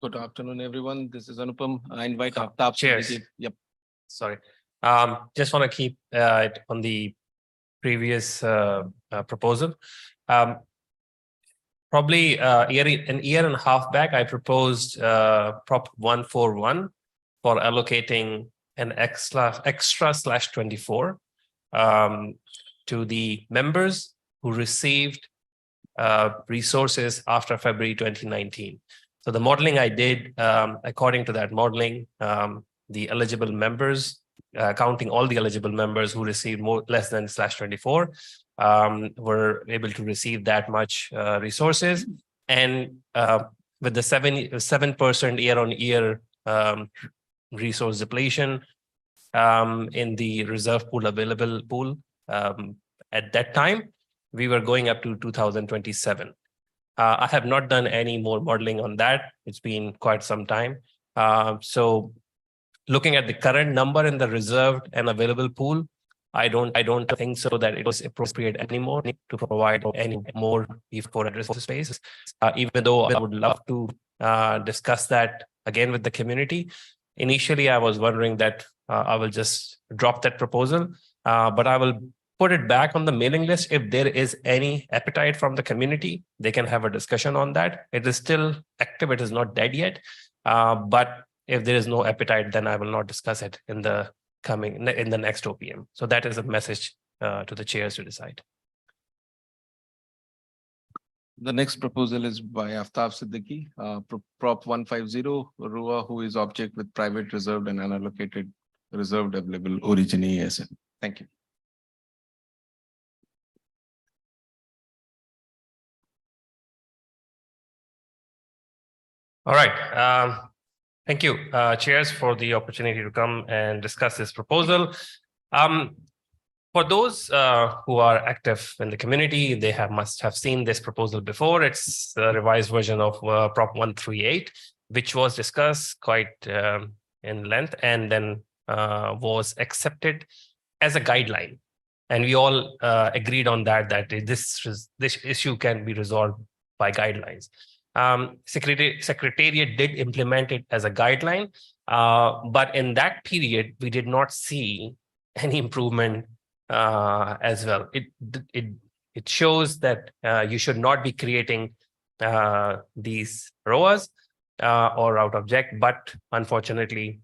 Good afternoon, everyone. This is Anupam. I invite Aftab. Cheers. Yep. Sorry. Just want to keep it on the previous proposal. Probably an year and a half back, I proposed Prop 141 for allocating an extra /24 to the members who received resources after February 2019. So the modeling I did, according to that modeling, the eligible members, counting all the eligible members who received less than /24, were able to receive that much resources. And with the 7% year-on-year resource depletion in the reserve pool available pool, at that time, we were going up to 2027. I have not done any more modeling on that. It's been quite some time. So looking at the current number in the reserved and available pool, I don't think so that it was appropriate anymore to provide any more P4 address space, even though I would love to discuss that again with the community. Initially, I was wondering that I will just drop that proposal, but I will put it back on the mailing list. If there is any appetite from the community, they can have a discussion on that. It is still active. It is not dead yet. But if there is no appetite, then I will not discuss it in the next OPM. So that is a message to the chairs to decide. The next proposal is by Aftab Siddiqui, Prop 150, RUA, who is object with private reserved and unallocated reserved available origin ASN. Thank you. All right. Thank you, chairs, for the opportunity to come and discuss this proposal. For those who are active in the community, they must have seen this proposal before. It's the revised version of Prop 138, which was discussed quite in length and then was accepted as a guideline. And we all agreed on that this issue can be resolved by guidelines. Secretariat did implement it as a guideline, but in that period, we did not see any improvement as well. It shows that you should not be creating these ROAs or route object, but unfortunately,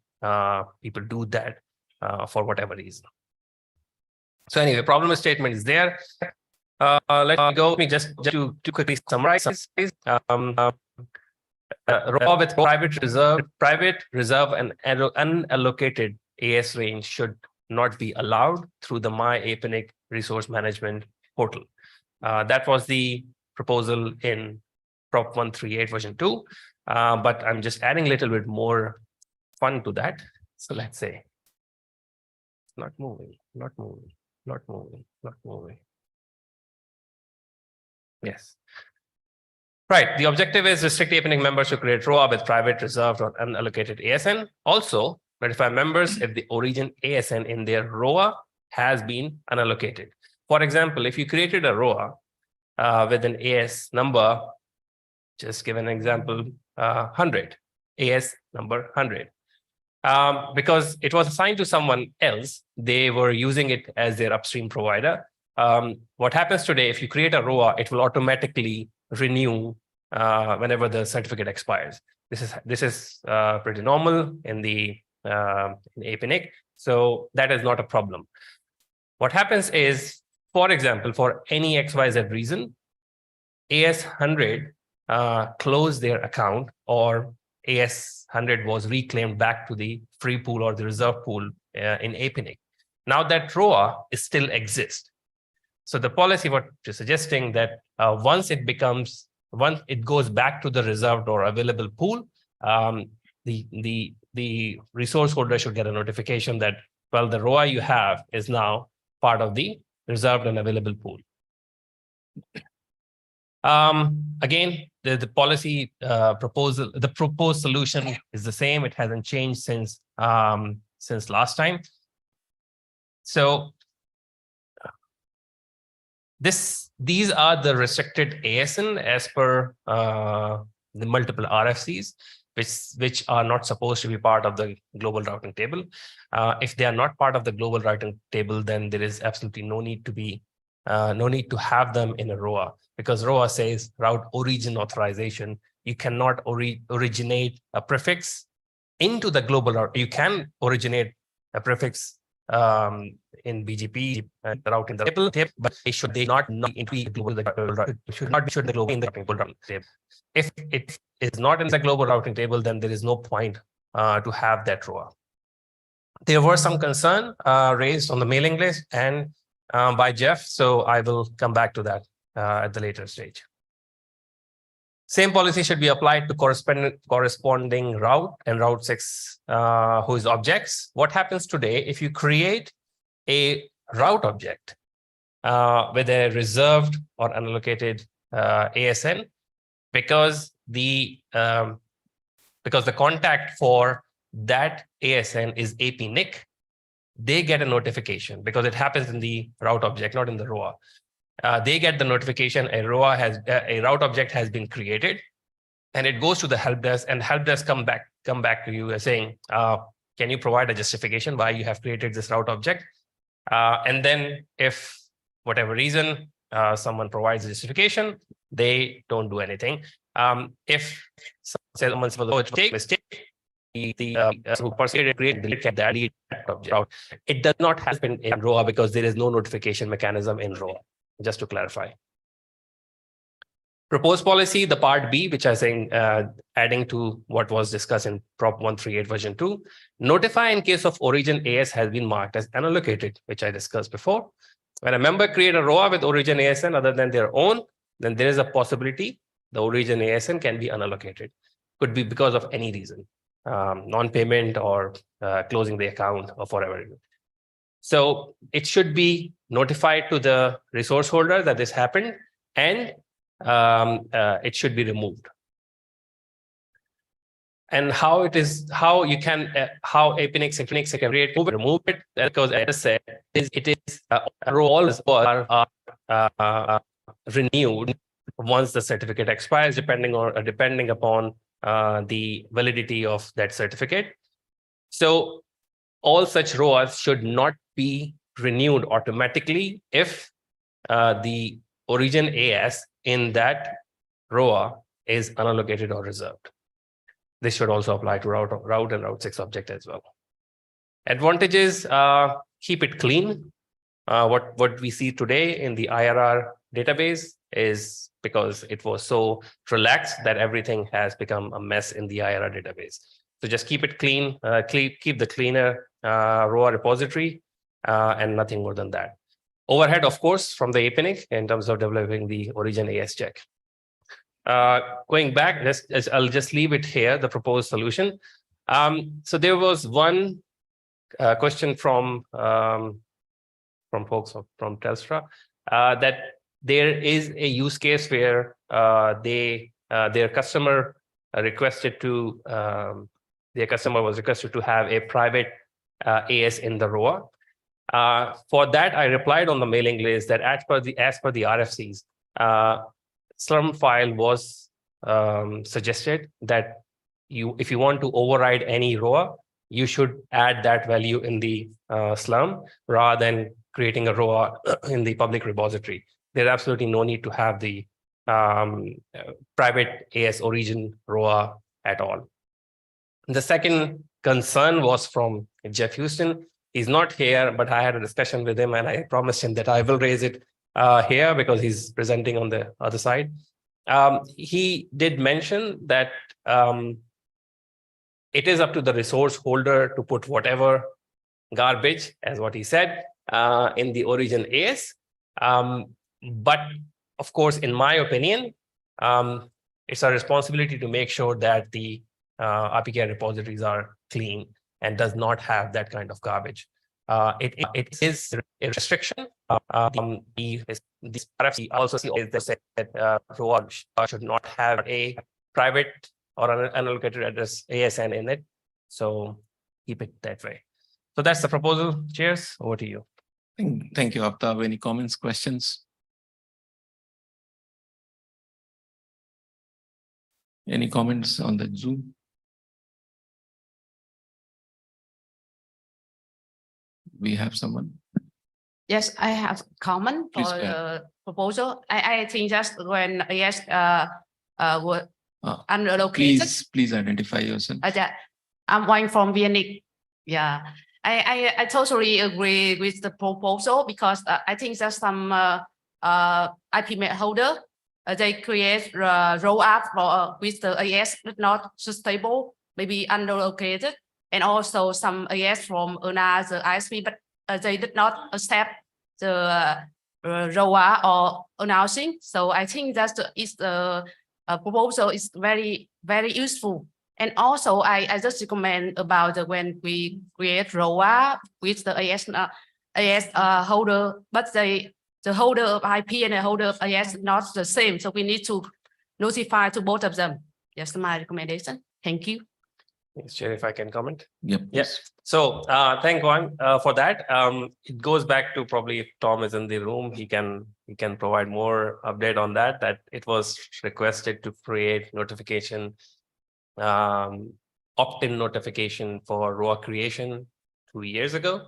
people do that for whatever reason. So anyway, problem statement is there. Let me just to quickly summarize. Raw with private reserve, and unallocated AS range should not be allowed through the My APNIC resource management portal. That was the proposal in Prop 138 version 2, but I'm just adding a little bit more fun to that. So let's say, not moving. Yes. Right. The objective is restrict APNIC members to create ROA with private, reserved, or unallocated ASN. Also, notify members if the origin ASN in their ROA has been unallocated. For example, if you created a ROA with an AS number, just give an example, 100, AS number 100. Because it was assigned to someone else, they were using it as their upstream provider. What happens today, if you create a ROA, it will automatically renew whenever the certificate expires. This is pretty normal in the APNIC, so that is not a problem. What happens is, for example, for any XYZ reason, AS100 closed their account, or AS100 was reclaimed back to the free pool or the reserve pool in APNIC. Now that ROA still exists. So the policy, what you're suggesting, that once it goes back to the reserved or available pool, the resource holder should get a notification that, well, the ROA you have is now part of the reserved and available pool. Again, the policy proposal, the proposed solution is the same. It hasn't changed since last time. So these are the restricted ASN as per the multiple RFCs, which are not supposed to be part of the global routing table. If they are not part of the global routing table, then there is absolutely no need to have them in a ROA, because ROA says route origin authorization. You cannot originate a prefix into the global route. You can originate a prefix in BGP routing table, but they should not into the global routing. It should not be in the global routing table. If it is not in the global routing table, then there is no point to have that ROA. There were some concern raised on the mailing list and by Jeff, so I will come back to that at the later stage. Same policy should be applied to corresponding route and route 6 whois objects. What happens today if you create a route object with a reserved or unallocated ASN, because the contact for that ASN is APNIC, they get a notification because it happens in the route object, not in the ROA. They get the notification a route object has been created, and it goes to the help desk, and help desk come back to you saying, can you provide a justification why you have created this route object? And then if whatever reason someone provides a justification, they don't do anything. If someone says mistake, the person delete that object. It does not happen in ROA because there is no notification mechanism in ROA. Just to clarify. Proposed policy, the part B, which I saying adding to what was discussed in Prop 138 version 2, notify in case of origin AS has been marked as unallocated, which I discussed before. When a member create a ROA with origin ASN other than their own, then there is a possibility the origin ASN can be unallocated. could be because of any reason, non-payment or closing the account or for whatever reason. So it should be notified to the resource holder that this happened, and it should be removed. And how it is, how you can, how APNIC Secretariat can remove it, because as I said, it is roles are renewed once the certificate expires, depending upon the validity of that certificate. So all such ROAs should not be renewed automatically if the origin AS in that ROA is unallocated or reserved. This should also apply to route and Route 6 object as well. Advantages, keep it clean. What we see today in the IRR database is because it was so relaxed that everything has become a mess in the IRR database. So just keep it clean, keep the cleaner ROA repository, and nothing more than that. Overhead, of course, from the APNIC in terms of developing the origin AS check. Going back, I'll just leave it here, the proposed solution. So there was one question from folks from Telstra that there is a use case where their customer was requested to have a private AS in the ROA. For that, I replied on the mailing list that as per the RFCs, slum file was suggested that if you want to override any ROA, you should add that value in the slum rather than creating a ROA in the public repository. There's absolutely no need to have the private AS origin ROA at all. The second concern was from Jeff Houston. He's not here, but I had a discussion with him and I promised him that I will raise it here because he's presenting on the other side. He did mention that it is up to the resource holder to put whatever garbage, as what he said, in the origin AS. But of course, in my opinion, it's our responsibility to make sure that the RPKI repositories are clean and does not have that kind of garbage. It is a restriction. The RFC also said that ROA should not have a private or an unallocated address ASN in it. So keep it that way. So that's the proposal. Cheers. Over to you. Thank you, Aftab. Any comments, questions? Any comments on the Zoom? We have someone. Yes, I have comment for the proposal. I think just when AS were unallocated. Please identify yourself. I'm Wang from VNIC. Yeah, I totally agree with the proposal because I think there's some IPMate holder. They create roll up with the AS not stable, maybe unallocated, and also some AS from another ISP, but they did not accept the ROA or announcing. So I think that the proposal is very, very useful. And also, I just recommend about when we create ROA with the AS holder, but the holder of IP and the holder of AS not the same. So we need to notify to both of them. That's my recommendation. Thank you. Yes, Chair, if I can comment. Yep. Yes. So thank Juan for that. It goes back to probably if Tom is in the room, he can provide more update on that. That it was requested to create notification, opt-in notification for ROA creation 2 years ago.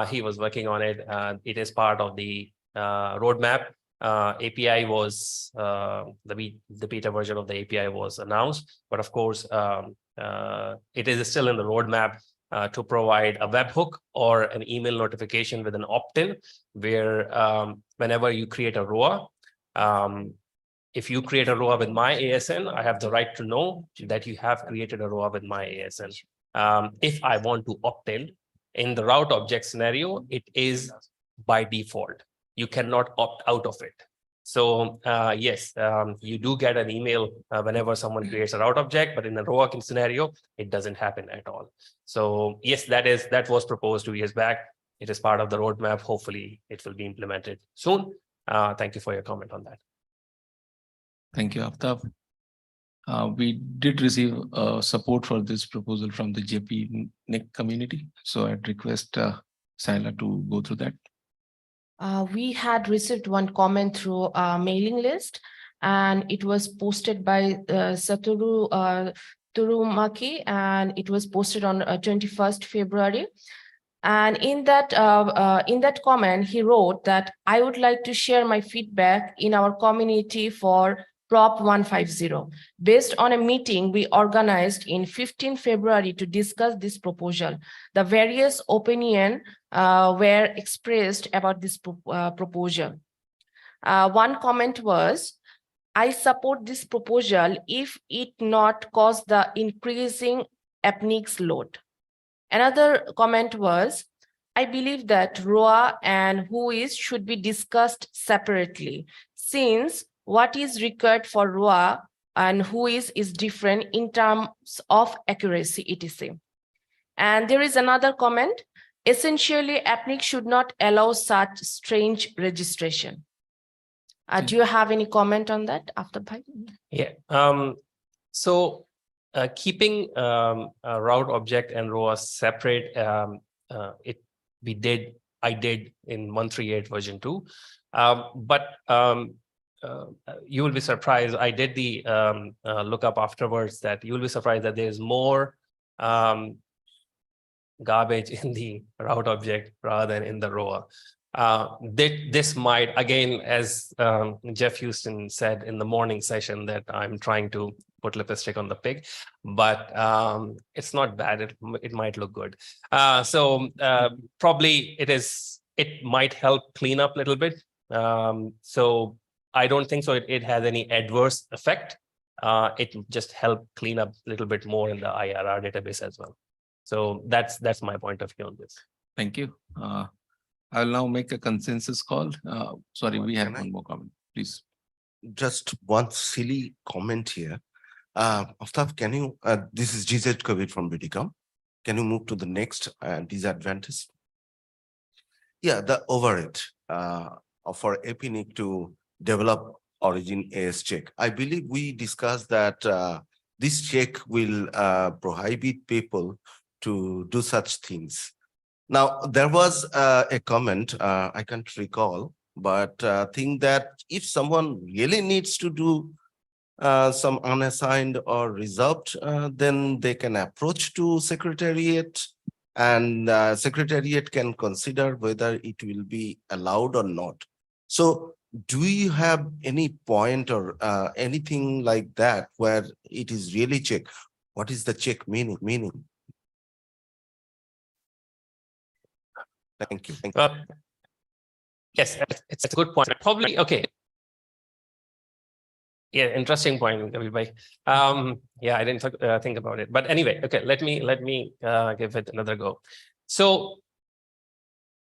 He was working on it. It is part of the roadmap. API was the beta version of the API was announced, but of course. It is still in the roadmap to provide a webhook or an email notification with an opt-in where whenever you create a ROA, if you create a ROA with my ASN, I have the right to know that you have created a ROA with my ASN. If I want to opt in the route object scenario, it is by default. You cannot opt out of it. So yes, you do get an email whenever someone creates a route object, but in a ROA scenario, it doesn't happen at all. So yes, that was proposed 2 years back. It is part of the roadmap. Hopefully, it will be implemented soon. Thank you for your comment on that. Thank you, Aftab. We did receive support for this proposal from the JPNIC community. So I'd request Saila to go through that. We had received one comment through a mailing list, and it was posted by Satoru Turumaki, and it was posted on 21st February. And in that comment, he wrote that I would like to share my feedback in our community for Prop 150, based on a meeting we organized in 15 February to discuss this proposal. The various opinions were expressed about this proposal. One comment was, I support this proposal if it not cause the increasing APNIC's load. Another comment was, I believe that ROA and whois should be discussed separately, since what is required for ROA and whois is different in terms of accuracy, etc. And there is another comment, essentially, APNIC should not allow such strange registration. Do you have any comment on that, after Bhai? Yeah. So keeping a route object and ROA separate, I did in 138 version 2, but you will be surprised. I did the lookup afterwards that you will be surprised that there is more garbage in the route object rather than in the ROA. This might, again, as Jeff Houston said in the morning session, that I'm trying to put lipstick on the pig, but it's not bad. It might look good. So probably it might help clean up a little bit. So I don't think so. It has any adverse effect. It just help clean up a little bit more in the IRR database as well. So that's my point of view on this. Thank you. I'll now make a consensus call. Sorry, we have one more comment, please. Just one silly comment here. Aftab, can you, this is GZ Kabir from BDCom. Can you move to the next disadvantage? Yeah, the overhead for APNIC to develop origin AS check. I believe we discussed that this check will prohibit people to do such things. Now, there was a comment, I can't recall, but I think that if someone really needs to do some unassigned or reserved, then they can approach to Secretariat, and Secretariat can consider whether it will be allowed or not. So do you have any point or anything like that where it is really check? What is the check meaning? Thank you. Yes, it's a good point. Probably, okay. Yeah, interesting point, everybody. Yeah, I didn't think about it, but anyway, okay. Let me give it another go. So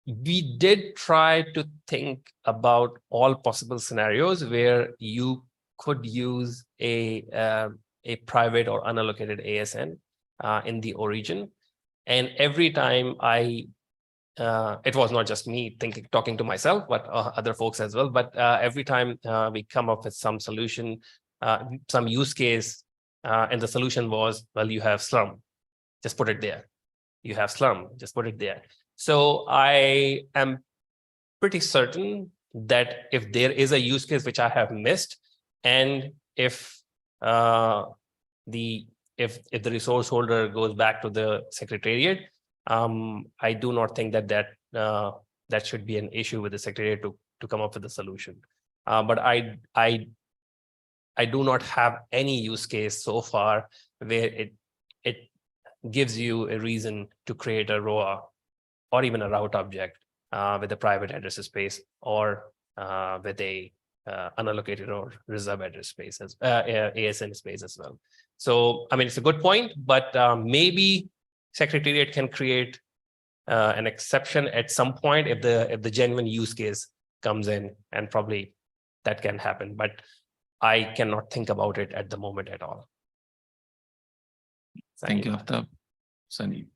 we did try to think about all possible scenarios where you could use a private or unallocated ASN in the origin, and every time it was not just me talking to myself, but other folks as well. But every time we come up with some solution, some use case, and the solution was, well, you have slum, just put it there. You have slum, just put it there. So I am pretty certain that if there is a use case which I have missed, and if the resource holder goes back to the Secretariat, I do not think that should be an issue with the Secretariat to come up with a solution. But I do not have any use case so far where it gives you a reason to create a ROA or even a route object with a private address space or with a unallocated or reserve address space as ASN space as well. So I mean, it's a good point, but maybe Secretariat can create an exception at some point if the genuine use case comes in, and probably that can happen, but I cannot think about it at the moment at all. Thank you, Aftab. Sunny.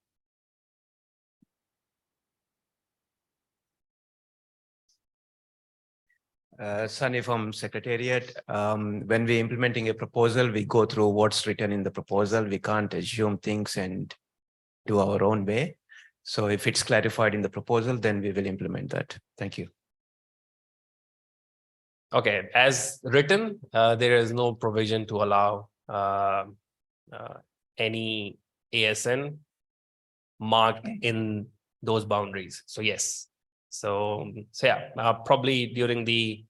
Sunny from Secretariat. When we're implementing a proposal, we go through what's written in the proposal. We can't assume things and do our own way. So if it's clarified in the proposal, then we will implement that. Thank you. Okay, as written, there is no provision to allow any ASN marked in those boundaries. So yes. So yeah, probably during the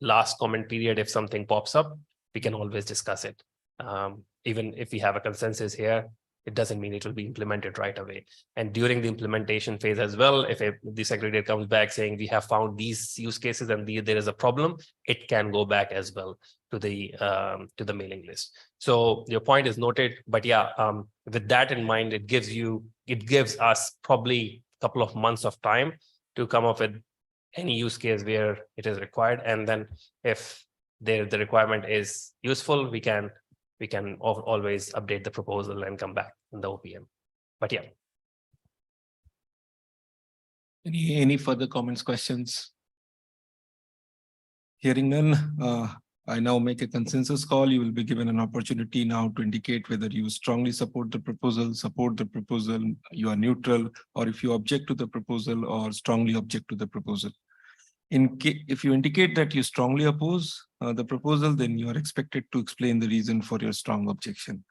last comment period, if something pops up, we can always discuss it. Even if we have a consensus here, it doesn't mean it will be implemented right away. And during the implementation phase as well, if the secretary comes back saying we have found these use cases and there is a problem, it can go back as well to the mailing list. So your point is noted, but yeah, with that in mind, it gives us probably a couple of months of time to come up with any use case where it is required. And then if the requirement is useful, we can always update the proposal and come back in the OPM. But yeah. Any further comments, questions? Hearing none, I now make a consensus call. You will be given an opportunity now to indicate whether you strongly support the proposal, you are neutral, or if you object to the proposal or strongly object to the proposal. If you indicate that you strongly oppose the proposal, then you are expected to explain the reason for your strong objection.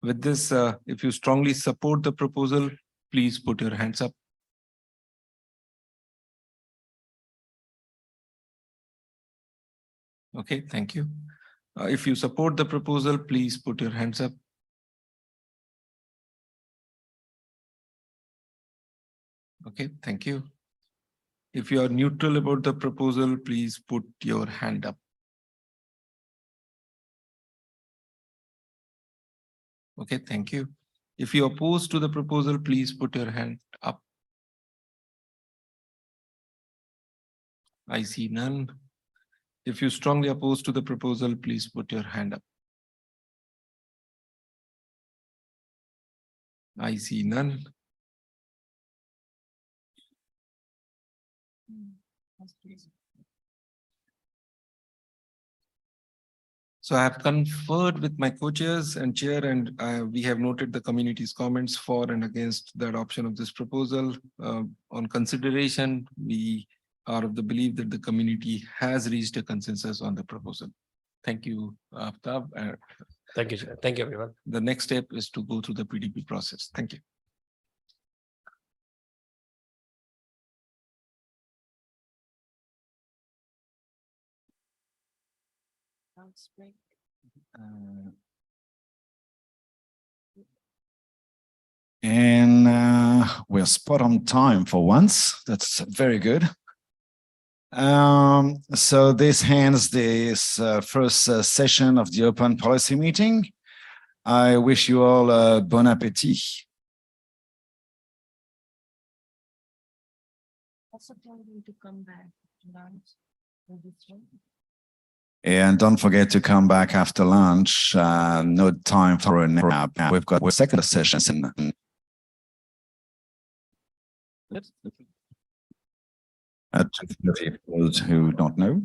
With this, if you strongly support the proposal, please put your hands up. Okay, thank you. If you support the proposal, please put your hands up. Okay, thank you. If you are neutral about the proposal, please put your hand up. Okay, thank you. If you are opposed to the proposal, please put your hand up. I see none. If you strongly oppose to the proposal, please put your hand up. I see none. So I have conferred with my co-chairs and chair, and we have noted the community's comments for and against the adoption of this proposal. On consideration, we are of the belief that the community has reached a consensus on the proposal. Thank you, Aftab. Thank you. Thank you, everyone. The next step is to go through the PDP process. Thank you. And we're spot on time for once. That's very good. So this ends this first session of the Open Policy Meeting. I wish you all bon appétit. Also tell them to come back to lunch in this room. And don't forget to come back after lunch. No time for a nap. We've got a second session. At 2:30 for those who don't know.